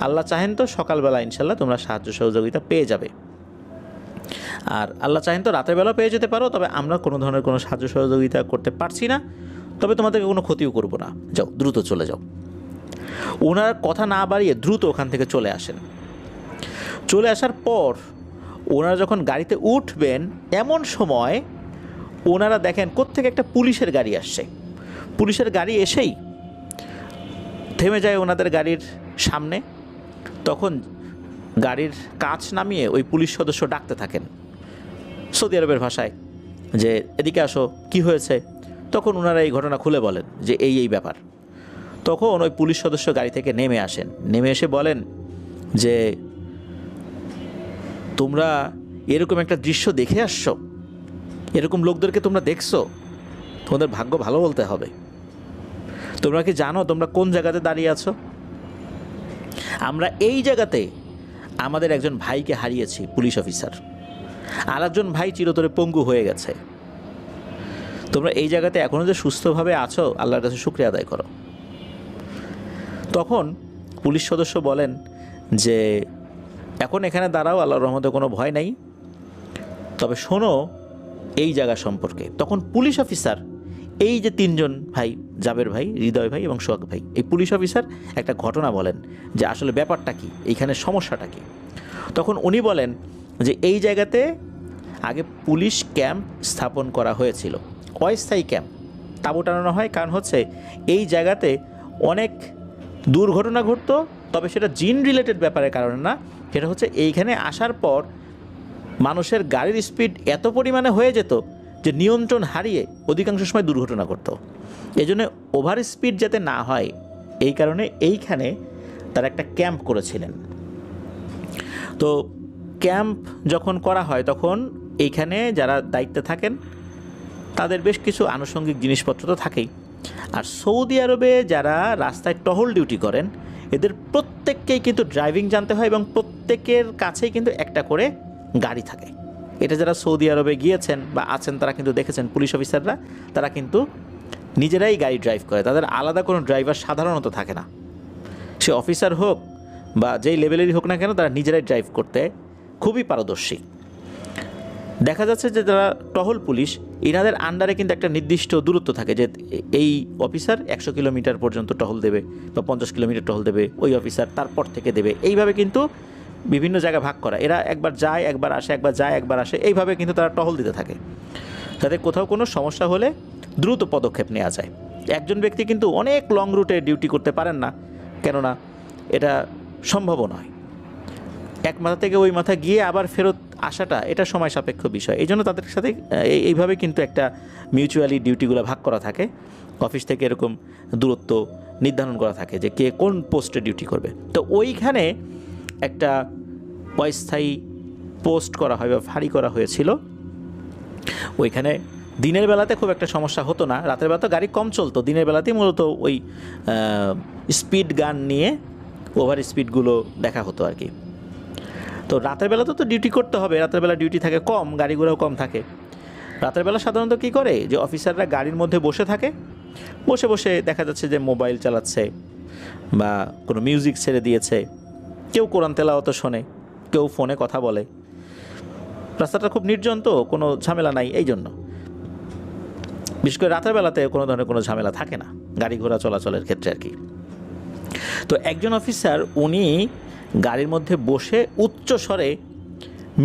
আল্লাহ চাহেন তো সকালবেলা ইনশাল্লাহ তোমরা সাহায্য সহযোগিতা পেয়ে যাবে, আর আল্লাহ চাহেন তো রাতের বেলা পেয়ে যেতে পারো। তবে আমরা কোনো ধরনের কোনো সাহায্য সহযোগিতা করতে পারছি না, তবে তোমাদেরকে কোনো ক্ষতিও করবো না, যাও দ্রুত চলে যাও। ওনার কথা না বাড়িয়ে দ্রুত ওখান থেকে চলে আসেন। চলে আসার পর ওনারা যখন গাড়িতে উঠবেন, এমন সময় ওনারা দেখেন কোত্থেকে একটা পুলিশের গাড়ি আসছে। পুলিশের গাড়ি এসেই থেমে যায় ওনাদের গাড়ির সামনে। তখন গাড়ির কাঁচ নামিয়ে ওই পুলিশ সদস্য ডাকতে থাকেন সৌদি আরবের ভাষায় যে এদিকে আসো, কি হয়েছে। তখন ওনারা এই ঘটনা খুলে বলেন যে এই ব্যাপার। তখন ওই পুলিশ সদস্য গাড়ি থেকে নেমে আসেন, নেমে এসে বলেন যে তোমরা এরকম একটা দৃশ্য দেখে আসছো, এরকম লোকদেরকে তোমরা দেখছো, তোমাদের ভাগ্য ভালো বলতে হবে। তোমরা কি জানো তোমরা কোন জায়গাতে দাঁড়িয়ে আছো? আমরা এই জায়গাতে আমাদের একজন ভাইকে হারিয়েছি, পুলিশ অফিসার। আর একজন ভাই চিরতরে পঙ্গু হয়ে গেছে। তোমরা এই জায়গাতে এখনও যে সুস্থভাবে আছো, আল্লাহর কাছে শুকরিয়া আদায় করো। তখন পুলিশ সদস্য বলেন যে এখন এখানে দাঁড়াও, আল্লাহর রহমতে কোনো ভয় নাই, তবে শোনো এই জায়গা সম্পর্কে। তখন পুলিশ অফিসার, এই যে তিনজন ভাই, জাবের ভাই, হৃদয় ভাই এবং সোহাগ ভাই, এই পুলিশ অফিসার একটা ঘটনা বলেন যে আসলে ব্যাপারটা কি, এইখানে সমস্যাটা কি। তখন উনি বলেন যে এই জায়গাতে আগে পুলিশ ক্যাম্প স্থাপন করা হয়েছিল, অস্থায়ী ক্যাম্প, তাঁবু টানানো হয়। কারণ হচ্ছে এই জায়গাতে অনেক দুর্ঘটনা ঘটতো, তবে সেটা জিন রিলেটেড ব্যাপারের কারণে না, সেটা হচ্ছে এইখানে আসার পর মানুষের গাড়ির স্পিড এত পরিমাণে হয়ে যেত যে নিয়ন্ত্রণ হারিয়ে অধিকাংশ সময় দুর্ঘটনা ঘটত। এই জন্য ওভার স্পিড যাতে না হয়, এই কারণে এইখানে তারা একটা ক্যাম্প করেছিলেন। তো ক্যাম্প যখন করা হয় তখন এইখানে যারা দায়িত্বে থাকেন তাদের বেশ কিছু আনুষঙ্গিক জিনিসপত্র তো থাকেই। আর সৌদি আরবে যারা রাস্তায় টহল ডিউটি করেন, এদের প্রত্যেককেই কিন্তু ড্রাইভিং জানতে হয় এবং প্রত্যেকের কাছেই কিন্তু একটা করে গাড়ি থাকে। এটা যারা সৌদি আরবে গিয়েছেন বা আছেন তারা কিন্তু দেখেছেন, পুলিশ অফিসাররা তারা কিন্তু নিজেরাই গাড়ি ড্রাইভ করে, তাদের আলাদা কোনো ড্রাইভার সাধারণত থাকে না। সে অফিসার হোক বা যেই লেভেলেরই হোক না কেন, তারা নিজেরাই ড্রাইভ করতে খুবই পারদর্শী। দেখা যাচ্ছে যে যারা টহল পুলিশ, এনাদের আন্ডারে কিন্তু একটা নির্দিষ্ট দূরত্ব থাকে যে এই অফিসার 100 কিলোমিটার পর্যন্ত টহল দেবে বা 50 কিলোমিটার টহল দেবে, ওই অফিসার তারপর থেকে দেবে। এইভাবে কিন্তু বিভিন্ন জায়গায় ভাগ করা, এরা একবার যায় একবার আসে, একবার যায় একবার আসে, এইভাবে কিন্তু তারা টহল দিতে থাকে, যাতে কোথাও কোনো সমস্যা হলে দ্রুত পদক্ষেপ নেওয়া যায়। একজন ব্যক্তি কিন্তু অনেক লং রুটে ডিউটি করতে পারেন না, কেননা এটা সম্ভব নয়। এক মাথা থেকে ওই মাথা গিয়ে আবার ফেরত আসাটা এটা সময় সাপেক্ষ বিষয়। এই জন্য তাদের সাথে এইভাবে কিন্তু একটা মিউচুয়ালি ডিউটিগুলো ভাগ করা থাকে। অফিস থেকে এরকম দূরত্ব নির্ধারণ করা থাকে যে কে কোন পোস্টে ডিউটি করবে। তো ওইখানে একটা অস্থায়ী পোস্ট করা হয় বা ফাঁড়ি করা হয়েছিল। ওইখানে দিনের বেলাতে খুব একটা সমস্যা হতো না, রাতের বেলা তো গাড়ি কম চলতো, দিনের বেলাতেই মূলত ওই স্পিড গান নিয়ে ওভার স্পিডগুলো দেখা হতো আর কি। তো রাতের বেলা তো ডিউটি করতে হবে, রাতের বেলা ডিউটি থাকে কম, গাড়িগুলোও কম থাকে। রাতের বেলা সাধারণত কী করে যে অফিসাররা গাড়ির মধ্যে বসে থাকে, বসে বসে দেখা যাচ্ছে যে মোবাইল চালাচ্ছে বা কোনো মিউজিক ছেড়ে দিয়েছে, কেউ কোরআন তেলাওয়াত শোনে, কেউ ফোনে কথা বলে। রাস্তাটা খুব নির্জন, তো কোনো ঝামেলা নাই। এই জন্য বিশেষ করে রাতের বেলাতে কোনো ধরনের কোনো ঝামেলা থাকে না গাড়ি ঘোড়া চলাচলের ক্ষেত্রে আর কি। তো একজন অফিসার উনি গাড়ির মধ্যে বসে উচ্চ স্বরে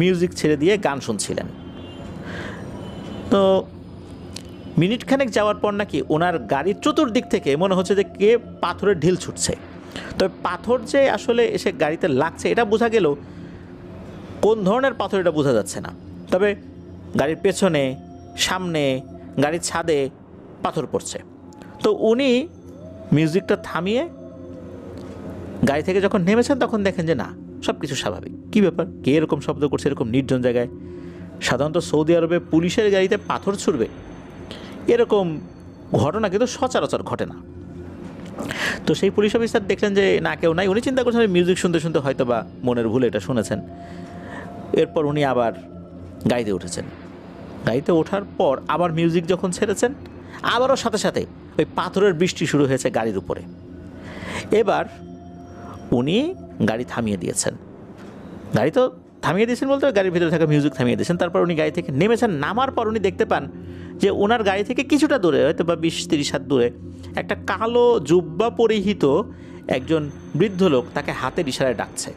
মিউজিক ছেড়ে দিয়ে গান শুনছিলেন। তো মিনিটখানেক যাওয়ার পর নাকি ওনার গাড়ির চতুর্দিক থেকে মনে হচ্ছে যে কে পাথরের ঢিল ছুটছে। তবে পাথর যে আসলে এসে গাড়িতে লাগছে এটা বোঝা গেল, কোন ধরনের পাথর এটা বোঝা যাচ্ছে না। তবে গাড়ির পেছনে, সামনে, গাড়ির ছাদে পাথর পড়ছে। তো উনি মিউজিকটা থামিয়ে গাড়ি থেকে যখন নেমেছেন তখন দেখেন যে না, সব কিছু স্বাভাবিক। কী ব্যাপার, কে এরকম শব্দ করছে এরকম নির্জন জায়গায়? সাধারণত সৌদি আরবে পুলিশের গাড়িতে পাথর ছুড়বে এরকম ঘটনা কিন্তু সচরাচর ঘটে না। তো সেই পুলিশ অফিসার দেখলেন যে না, কেউ নাই। উনি চিন্তা করছেন মিউজিক শুনতে শুনতে হয়তো বা মনের ভুলে এটা শুনেছেন। এরপর উনি আবার গাড়িতে উঠেছেন। গাড়িতে ওঠার পর আবার মিউজিক যখন ছেড়েছেন, আবারও সাথে সাথে ওই পাথরের বৃষ্টি শুরু হয়েছে গাড়ির উপরে। এবার উনি গাড়ি থামিয়ে দিয়েছেন। গাড়ি তো থামিয়ে দিয়েছেন বলতে গাড়ির ভিতরে থাকা মিউজিক থামিয়ে দিয়েছেন। তারপর উনি গাড়ি থেকে নেমেছেন। নামার পর উনি দেখতে পান যে ওনার গাড়ি থেকে কিছুটা দূরে, হয়তো বা 20-30 হাত দূরে, একটা কালো জুব্বা পরিহিত একজন বৃদ্ধ লোক তাকে হাতের ইশারায় ডাকছে।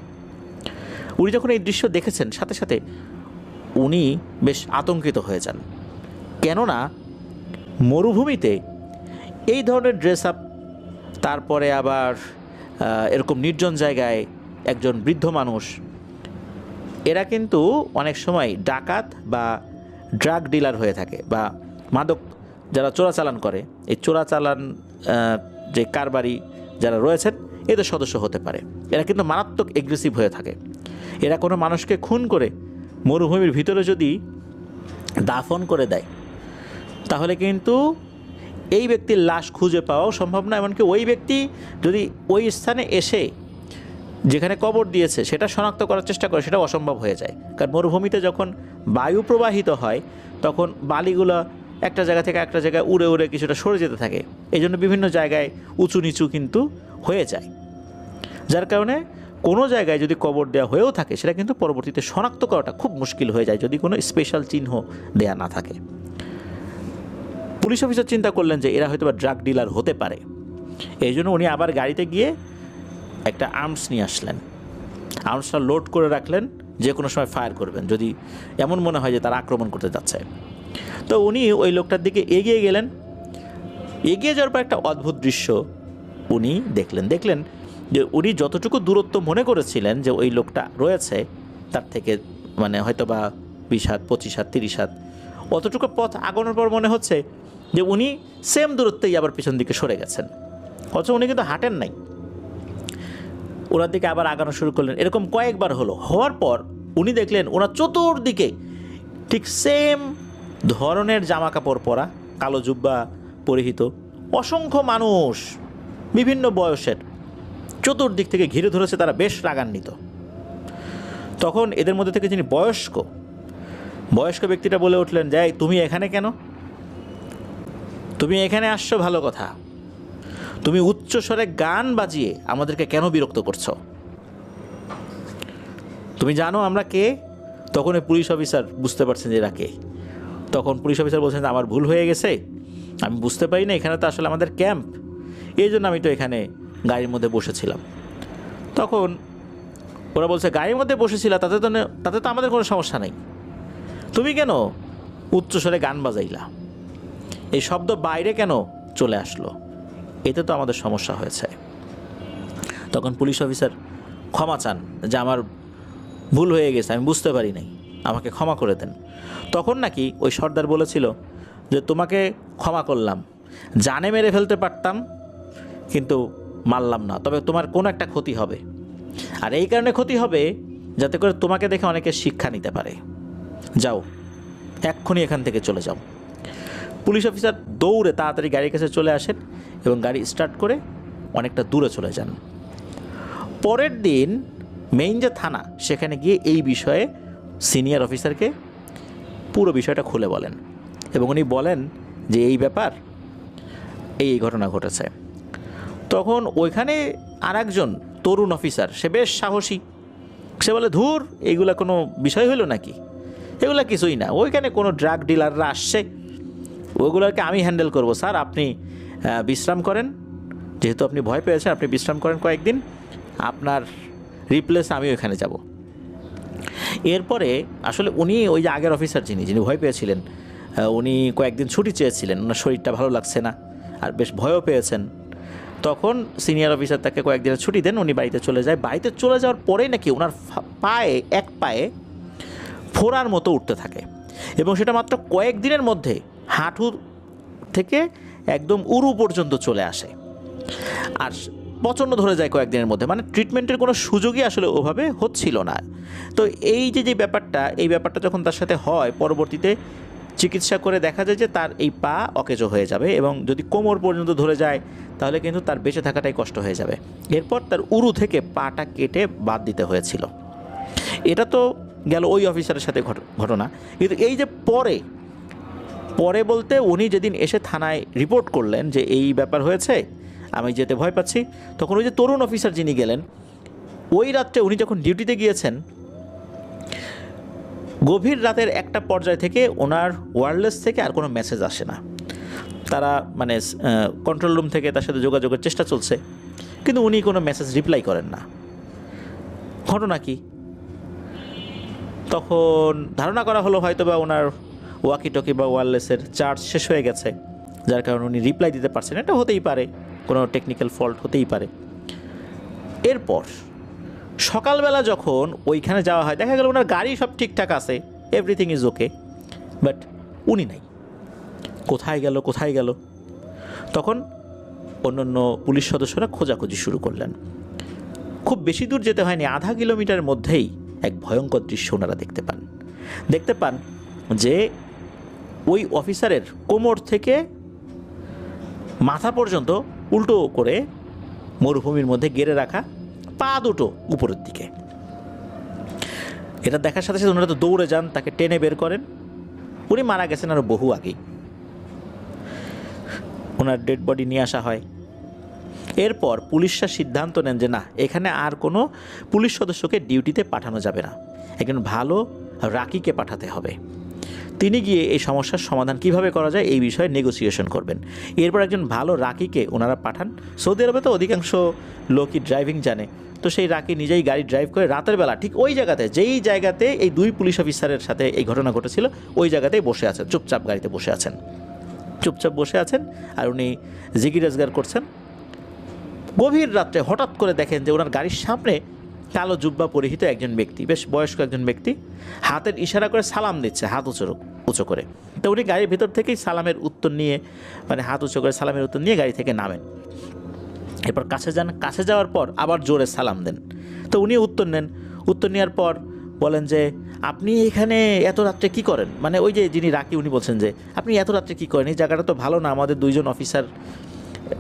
উনি যখন এই দৃশ্য দেখেছেন সাথে সাথে উনি বেশ আতঙ্কিত হয়ে যান। কেননা মরুভূমিতে এই ধরনের ড্রেস আপ, তারপরে আবার এরকম নির্জন জায়গায় একজন বৃদ্ধ মানুষ, এরা কিন্তু অনেক সময় ডাকাত বা ড্রাগ ডিলার হয়ে থাকে বা মাদক যারা চোরাচালান করে, এই চোরাচালান যে কারবারি যারা রয়েছেন এদের সদস্য হতে পারে। এরা কিন্তু মারাত্মক এগ্রেসিভ হয়ে থাকে। এরা কোনো মানুষকে খুন করে মরুভূমির ভিতরে যদি দাফন করে দেয় তাহলে কিন্তু এই ব্যক্তির লাশ খুঁজে পাওয়াও সম্ভব না, এমনকি ওই ব্যক্তি যদি ওই স্থানে এসে যেখানে কবর দিয়েছে সেটা শনাক্ত করার চেষ্টা করে সেটা অসম্ভব হয়ে যায়। কারণ মরুভূমিতে যখন বায়ু প্রবাহিত হয় তখন বালিগুলো একটা জায়গা থেকে একটা জায়গায় উড়ে উড়ে কিছুটা সরে যেতে থাকে, এই জন্য বিভিন্ন জায়গায় উঁচু নিচু কিন্তু হয়ে যায়, যার কারণে কোনো জায়গায় যদি কবর দেওয়া হয়েও থাকে সেটা কিন্তু পরবর্তীতে শনাক্ত করাটা খুব মুশকিল হয়ে যায় যদি কোনো স্পেশাল চিহ্ন দেয়া না থাকে। পুলিশ অফিসার চিন্তা করলেন যে এরা হয়তো বা ড্রাগ ডিলার হতে পারে, এই জন্য উনি আবার গাড়িতে গিয়ে একটা আর্মস নিয়ে আসলেন, আর্মসটা লোড করে রাখলেন, যে কোনো সময় ফায়ার করবেন যদি এমন মনে হয় যে তারা আক্রমণ করতে যাচ্ছে। তো উনি ওই লোকটার দিকে এগিয়ে গেলেন, এগিয়ে যাওয়ার পর একটা অদ্ভুত দৃশ্য উনি দেখলেন যে উনি যতটুকু দূরত্ব মনে করেছিলেন যে ওই লোকটা রয়েছে তার থেকে মানে হয়তো বা 20 হাত 25 হাত 30 হাত অতটুকু পথ আগানোর পর মনে হচ্ছে যে উনি সেম দূরত্বেই আবার পিছন দিকে সরে গেছেন, অথচ উনি কিন্তু হাঁটেন নাই। ওনার দিকে আবার আগানো শুরু করলেন, এরকম কয়েকবার হওয়ার পর উনি দেখলেন ওনার চতুর্দিকে ঠিক সেম ধরনের জামা কাপড় পরা, কালো জুব্বা পরিহিত অসংখ্য মানুষ বিভিন্ন বয়সের চতুর্দিক থেকে ঘিরে ধরেছে, তারা বেশ রাগান্বিত। তখন এদের মধ্যে থেকে যিনি বয়স্ক ব্যক্তিটা বলে উঠলেন, যাই তুমি এখানে কেন? তুমি এখানে আসছো ভালো কথা, তুমি উচ্চ স্বরে গান বাজিয়ে আমাদেরকে কেন বিরক্ত করছো? তুমি জানো আমরা কে? তখন এই পুলিশ অফিসার বুঝতে পারছেন যে এরা কে। তখন পুলিশ অফিসার বলছেন আমার ভুল হয়ে গেছে, আমি বুঝতে পারি না, এখানে তো আসলে আমাদের ক্যাম্প, এই জন্য আমি তো এখানে গাড়ির মধ্যে বসেছিলাম। তখন ওরা বলছে গাড়ির মধ্যে বসেছিলা তাতে তো আমাদের কোনো সমস্যা নেই, তুমি কেন উচ্চস্বরে গান বাজাইলা, এই শব্দ বাইরে কেন চলে আসলো, এতে তো আমাদের সমস্যা হয়েছে। তখন পুলিশ অফিসার ক্ষমা চান যে আমার ভুল হয়ে গেছে, আমি বুঝতে পারি নাই, আমাকে ক্ষমা করে দেন। তখন নাকি ওই সর্দার বলেছিল যে তোমাকে ক্ষমা করলাম, জানে মেরে ফেলতে পারতাম কিন্তু মারলাম না, তবে তোমার কোনো একটা ক্ষতি হবে, আর এই কারণে ক্ষতি হবে যাতে করে তোমাকে দেখে অনেকে শিক্ষা নিতে পারে, যাও এক্ষুনি এখান থেকে চলে যাও। পুলিশ অফিসার দৌড়ে তাড়াতাড়ি গাড়ির কাছে চলে আসেন এবং গাড়ি স্টার্ট করে অনেকটা দূরে চলে যান। পরের দিন মেইন যে থানা সেখানে গিয়ে এই বিষয়ে সিনিয়র অফিসারকে পুরো বিষয়টা খুলে বলেন এবং উনি বলেন যে এই ব্যাপার, এই ঘটনা ঘটেছে। তখন ওইখানে আর একজন তরুণ অফিসার, সে বেশ সাহসী, সে বলে ধুর এইগুলা কোনো বিষয় হলো নাকি, এগুলা কিছুই না, ওইখানে কোনো ড্রাগ ডিলাররা আসছে, ওইগুলোকে আমি হ্যান্ডেল করব স্যার, আপনি বিশ্রাম করেন, যেহেতু আপনি ভয় পেয়েছেন আপনি বিশ্রাম করেন কয়েকদিন, আপনার রিপ্লেস আমি ওইখানে যাব। এরপরে আসলে উনি ওই যে আগের অফিসার যিনি ভয় পেয়েছিলেন, উনি কয়েকদিন ছুটি চেয়েছিলেন, ওনার শরীরটা ভালো লাগছে না আর বেশ ভয়ও পেয়েছেন। তখন সিনিয়র অফিসার তাকে কয়েকদিনের ছুটি দেন, উনি বাড়িতে চলে যায়। বাড়িতে চলে যাওয়ার পরেই নাকি ওনার এক পায়ে ফোড়ার মতো উঠতে থাকে এবং সেটা মাত্র কয়েকদিনের মধ্যে হাঁটু থেকে একদম উরু পর্যন্ত চলে আসে আর প্রচণ্ড ধরে যায় কয়েকদিনের মধ্যে, মানে ট্রিটমেন্টের কোনো সুযোগই আসলে ওভাবে হচ্ছিল না। তো এই যে ব্যাপারটা, এই ব্যাপারটা যখন তার সাথে হয়, পরবর্তীতে চিকিৎসা করে দেখা যায় যে তার এই পা অকেজো হয়ে যাবে এবং যদি কোমর পর্যন্ত ধরে যায় তাহলে কিন্তু তার বেঁচে থাকাটাই কষ্ট হয়ে যাবে। এরপর তার উরু থেকে পাটা কেটে বাদ দিতে হয়েছিল। এটা তো গেল ওই অফিসারের সাথে ঘটনা, কিন্তু এই যে পরে বলতে উনি যেদিন এসে থানায় রিপোর্ট করলেন যে এই ব্যাপার হয়েছে, আমি যেতে ভয় পাচ্ছি, তখন ওই যে তরুণ অফিসার যিনি গেলেন, ওই রাত্রে উনি যখন ডিউটিতে গিয়েছেন, গভীর রাতের একটা পর্যায় থেকে ওনার ওয়্যারলেস থেকে আর কোনো মেসেজ আসে না। তারা মানে কন্ট্রোল রুম থেকে তার সাথে যোগাযোগের চেষ্টা চলছে, কিন্তু উনি কোনো মেসেজ রিপ্লাই করেন না। ঘটনা কি? তখন ধারণা করা হলো হয়তো বা ওনার ওয়াকি টকি বা ওয়্যারলেসের চার্জ শেষ হয়ে গেছে, যার কারণে উনি রিপ্লাই দিতে পারছেন। এটা হতেই পারে, কোনো টেকনিক্যাল ফল্ট হতেই পারে। এরপর সকালবেলা যখন ওইখানে যাওয়া হয়, দেখা গেল ওনার গাড়ি সব ঠিকঠাক আছে, এভরিথিং ইজ ওকে, বাট উনি নাই। কোথায় গেল? তখন অন্যান্য পুলিশ সদস্যরা খোঁজাখুঁজি শুরু করলেন। খুব বেশি দূর যেতে হয়নি, আধা কিলোমিটারের মধ্যেই এক ভয়ঙ্কর দৃশ্য ওনারা দেখতে পান যে ওই অফিসারের কোমর থেকে মাথা পর্যন্ত উল্টো করে মরুভূমির মধ্যে গেড়ে রাখা, পা দুটো উপরের দিকে। এটা দেখার সাথে সাথে ওনারা তো দৌড়ে যান, তাকে টেনে বের করেন। উনি মারা গেছেন আরও বহু আগেই। ওনার ডেড বডি নিয়ে আসা হয়। এরপর পুলিশরা সিদ্ধান্ত নেন যে না, এখানে আর কোনো পুলিশ সদস্যকে ডিউটিতে পাঠানো যাবে না, একজন ভালো রাকিকে পাঠাতে হবে। তিনি গিয়ে এই সমস্যার সমাধান কিভাবে করা যায় এই বিষয়ে নেগোসিয়েশন করবেন। এরপর একজন ভালো রাকিকে ওনারা পাঠান। সৌদি আরবে তো অধিকাংশ লোকই ড্রাইভিং জানে, তো সেই রাকি নিজেই গাড়ি ড্রাইভ করে রাতের বেলা ঠিক ওই জায়গাতে, যেই জায়গাতে এই দুই পুলিশ অফিসারের সাথে এই ঘটনা ঘটেছিল, ওই জায়গাতেই বসে আছেন, চুপচাপ গাড়িতে বসে আছেন, চুপচাপ বসে আছেন আর উনি জিকির আজগার করছেন। গভীর রাত্রে হঠাৎ করে দেখেন যে ওনার গাড়ির সামনে কালো জুব্বা পরিহিত একজন ব্যক্তি, বেশ বয়স্ক একজন ব্যক্তি, হাতের ইশারা করে সালাম দিচ্ছে, হাত উঁচু করে। তো উনি গাড়ির ভিতর থেকেই সালামের উত্তর নিয়ে, মানে হাত উঁচু করে সালামের উত্তর নিয়ে গাড়ি থেকে নামেন। এরপর কাছে যান, কাছে যাওয়ার পর আবার জোরে সালাম দেন। তো উনি উত্তর নেন। উত্তর নেওয়ার পর বলেন যে আপনি এখানে এত রাত্রে কি করেন, মানে ওই যে যিনি রাকি উনি বলছেন যে আপনি এত রাত্রে কি করেন, এই জায়গাটা তো ভালো না, আমাদের দুইজন অফিসার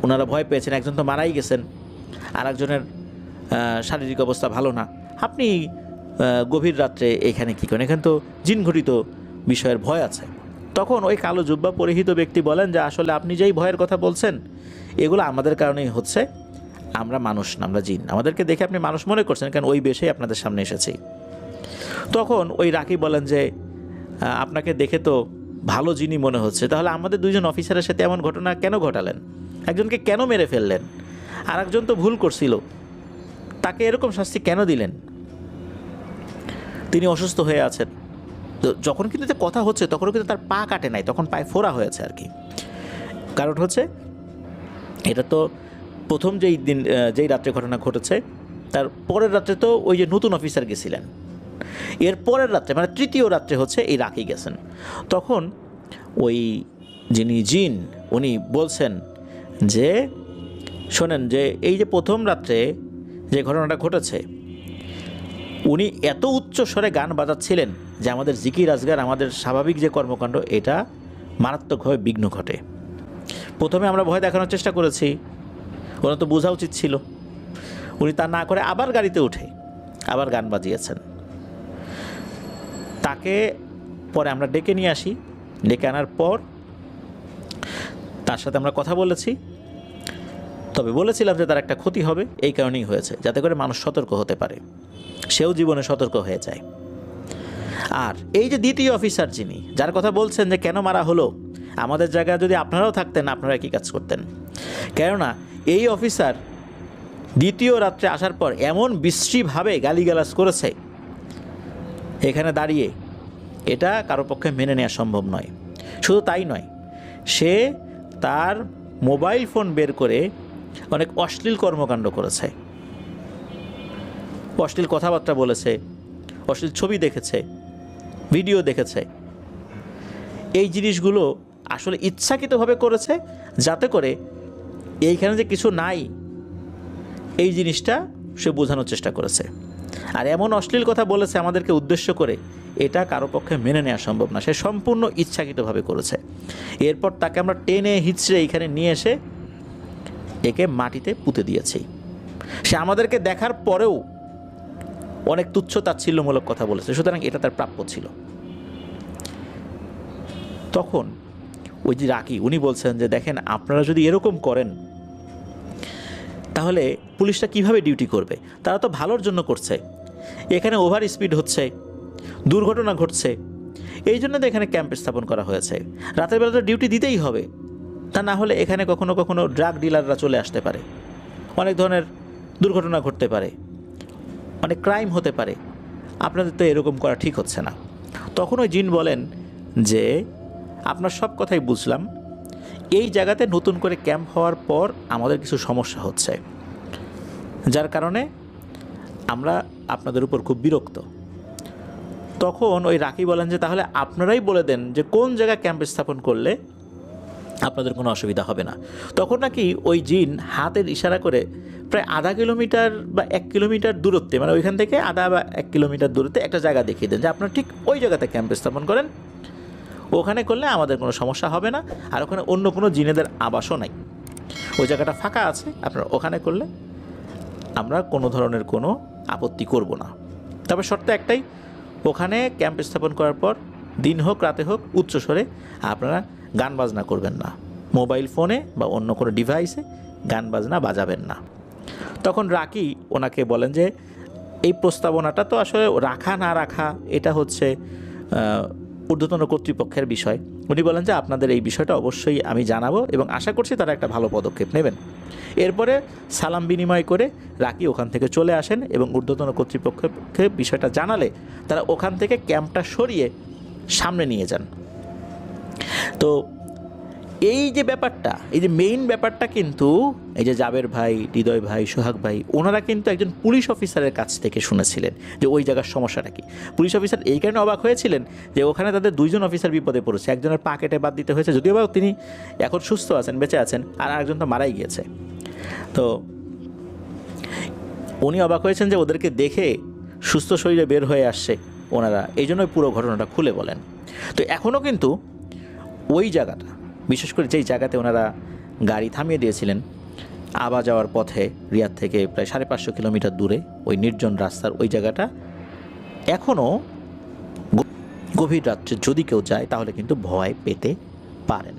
ওনারা ভয় পেয়েছেন, একজন তো মারাই গেছেন, আর একজনের শারীরিক অবস্থা ভালো না, আপনি গভীর রাত্রে এখানে কী করেন, এখানে তো জিনঘটিত বিষয়ের ভয় আছে। তখন ওই কালো জুব্বা পরিহিত ব্যক্তি বলেন যে আসলে আপনি যেই ভয়ের কথা বলছেন এগুলো আমাদের কারণেই হচ্ছে, আমরা মানুষ না, আমরা জিন, আমাদেরকে দেখে আপনি মানুষ মনে করছেন, কারণ ওই বেশেই আপনাদের সামনে এসেছি। তখন ওই রাকি বলেন যে আপনাকে দেখে তো ভালো জিনই মনে হচ্ছে, তাহলে আমাদের দুইজন অফিসারের সাথে এমন ঘটনা কেন ঘটালেন, একজনকে কেন মেরে ফেললেন, আর একজন তো ভুল করছিল, তাকে এরকম শাস্তি কেন দিলেন, তিনি অসুস্থ হয়ে আছেন। তো যখন কিন্তু কথা হচ্ছে তখনও কিন্তু তার পা কাটে নাই, তখন পায়ে ফোড়া হয়েছে আর কি। কারণ হচ্ছে এটা তো প্রথম যেই রাত্রে ঘটনা ঘটেছে, তার পরের রাত্রে তো ওই যে নতুন অফিসার গেছিলেন, এর পরের রাত্রে মানে তৃতীয় রাত্রে হচ্ছে এই রাকি গেছেন। তখন ওই যিনি জিন উনি বলছেন যে শোনেন, যে এই যে প্রথম রাত্রে যে ঘটনাটা ঘটেছে, উনি এত উচ্চ স্বরে গান বাজাচ্ছিলেন যে আমাদের জিকির আজগার, আমাদের স্বাভাবিক যে কর্মকাণ্ড, এটা মারাত্মকভাবে বিঘ্ন ঘটে। প্রথমে আমরা ভয় দেখানোর চেষ্টা করেছি, ওনার তো বোঝা উচিত ছিল, উনি তা না করে আবার গাড়িতে উঠে আবার গান বাজিয়েছেন। তাকে পরে আমরা ডেকে নিয়ে আসি, ডেকে আনার পর তার সাথে আমরা কথা বলেছি, তবে বলেছিলাম যে তার একটা ক্ষতি হবে, এই কারণেই হয়েছে, যাতে করে মানুষ সতর্ক হতে পারে, সেও জীবনে সতর্ক হয়ে যায়। আর এই যে দ্বিতীয় অফিসার যিনি, যার কথা বলছেন যে কেন মারা হলো, আমাদের জায়গায় যদি আপনারাও থাকতেন আপনারা কি কাজ করতেন? কেননা এই অফিসার দ্বিতীয় রাত্রে আসার পর এমন বিশ্রীভাবে গালিগালাজ করেছে এখানে দাঁড়িয়ে, এটা কারো পক্ষে মেনে নেওয়া সম্ভব নয়। শুধু তাই নয়, সে তার মোবাইল ফোন বের করে অনেক অশ্লীল কর্মকাণ্ড করেছে, অশ্লীল কথাবার্তা বলেছে, অশ্লীল ছবি দেখেছে, ভিডিও দেখেছে। এই জিনিসগুলো আসলে ইচ্ছাকৃতভাবে করেছে, যাতে করে এইখানে যে কিছু নাই এই জিনিসটা সে বোঝানোর চেষ্টা করেছে। আর এমন অশ্লীল কথা বলেছে আমাদেরকে উদ্দেশ্য করে, এটা কারো পক্ষে মেনে নেওয়া সম্ভব না, সে সম্পূর্ণ ইচ্ছাকৃতভাবে করেছে। এরপর তাকে আমরা টেনে হিচড়ে এইখানে নিয়ে এসে একে মাটিতে পুঁতে দিয়েছি। সে আমাদেরকে দেখার পরেও অনেক তুচ্ছ তাচ্ছিল্যমূলক কথা বলেছে, সুতরাং এটা তার প্রাপ্য ছিল। তখন ওই যে রাকি উনি বলছেন যে দেখেন, আপনারা যদি এরকম করেন তাহলে পুলিশটা কিভাবে ডিউটি করবে, তারা তো ভালোর জন্য করছে, এখানে ওভার স্পিড হচ্ছে, দুর্ঘটনা ঘটছে, এই জন্য তো এখানে ক্যাম্প স্থাপন করা হয়েছে। রাতের বেলা তো ডিউটি দিতেই হবে, তা না হলে এখানে কখনো কখনো ড্রাগ ডিলাররা চলে আসতে পারে, অনেক ধরনের দুর্ঘটনা ঘটতে পারে, অনেক ক্রাইম হতে পারে, আপনাদের তো এরকম করা ঠিক হচ্ছে না। তখন ওই জিন বলেন যে আপনার সব কথাই বুঝলাম, এই জায়গাতে নতুন করে ক্যাম্প হওয়ার পর আমাদের কিছু সমস্যা হচ্ছে, যার কারণে আমরা আপনাদের উপর খুব বিরক্ত। তখন ওই রাকি বলেন যে তাহলে আপনারাই বলে দেন যে কোন জায়গায় ক্যাম্প স্থাপন করলে আপনাদের কোনো অসুবিধা হবে না। তখন নাকি ওই জিন হাতের ইশারা করে প্রায় আধা কিলোমিটার বা 1 কিলোমিটার দূরত্বে, মানে ওইখান থেকে আধা বা 1 কিলোমিটার দূরত্বে একটা জায়গা দেখিয়ে দেন যে আপনারা ঠিক ওই জায়গাতে ক্যাম্প স্থাপন করেন, ওখানে করলে আমাদের কোনো সমস্যা হবে না, আর ওখানে অন্য কোনো জিনেদের আবাসও নাই। ওই জায়গাটা ফাঁকা আছে, আপনারা ওখানে করলে আমরা কোনো ধরনের কোনো আপত্তি করব না। তবে শর্ত একটাই, ওখানে ক্যাম্প স্থাপন করার পর দিন হোক রাতে হোক উচ্চস্বরে আপনারা গান বাজনা করবেন না, মোবাইল ফোনে বা অন্য কোনো ডিভাইসে গান বাজনা বাজাবেন না। তখন রাকি ওনাকে বলেন যে এই প্রস্তাবনাটা তো আসলে রাখা না রাখা এটা হচ্ছে ঊর্ধ্বতন কর্তৃপক্ষের বিষয়। উনি বলেন যে আপনাদের এই বিষয়টা অবশ্যই আমি জানাবো এবং আশা করছি তারা একটা ভালো পদক্ষেপ নেবেন। এরপরে সালাম বিনিময় করে রাকি ওখান থেকে চলে আসেন এবং ঊর্ধ্বতন কর্তৃপক্ষকে বিষয়টা জানালে তারা ওখান থেকে ক্যাম্পটা সরিয়ে সামনে নিয়ে যান। তো এই যে ব্যাপারটা, এই যে মেইন ব্যাপারটা কিন্তু এই যে জাবের ভাই, হৃদয় ভাই, সোহাগ ভাই ওনারা কিন্তু একজন পুলিশ অফিসারের কাছ থেকে শুনেছিলেন যে ওই জায়গার সমস্যাটা কি। পুলিশ অফিসার এই কারণে অবাক হয়েছিলেন যে ওখানে তাদের 2 জন অফিসার বিপদে পড়েছে, একজনের পা কেটে বাদ দিতে হয়েছে, যদিও বা তিনি এখন সুস্থ আছেন, বেঁচে আছেন, আর আরেকজন তো মারাই গিয়েছে। তো উনি অবাক হয়েছেন যে ওদেরকে দেখে সুস্থ শরীরে বের হয়ে আসছে ওনারা, এই জন্যই পুরো ঘটনাটা খুলে বলেন। তো এখনও কিন্তু ওই জায়গাটা, বিশেষ করে যেই জায়গাতে ওনারা গাড়ি থামিয়ে দিয়েছিলেন আবা যাওয়ার পথে, রিয়াদ থেকে প্রায় 550 কিলোমিটার দূরে ওই নির্জন রাস্তার ওই জায়গাটা এখনও গভীর রাত্রে যদি কেউ যায় তাহলে কিন্তু ভয় পেতে পারেন।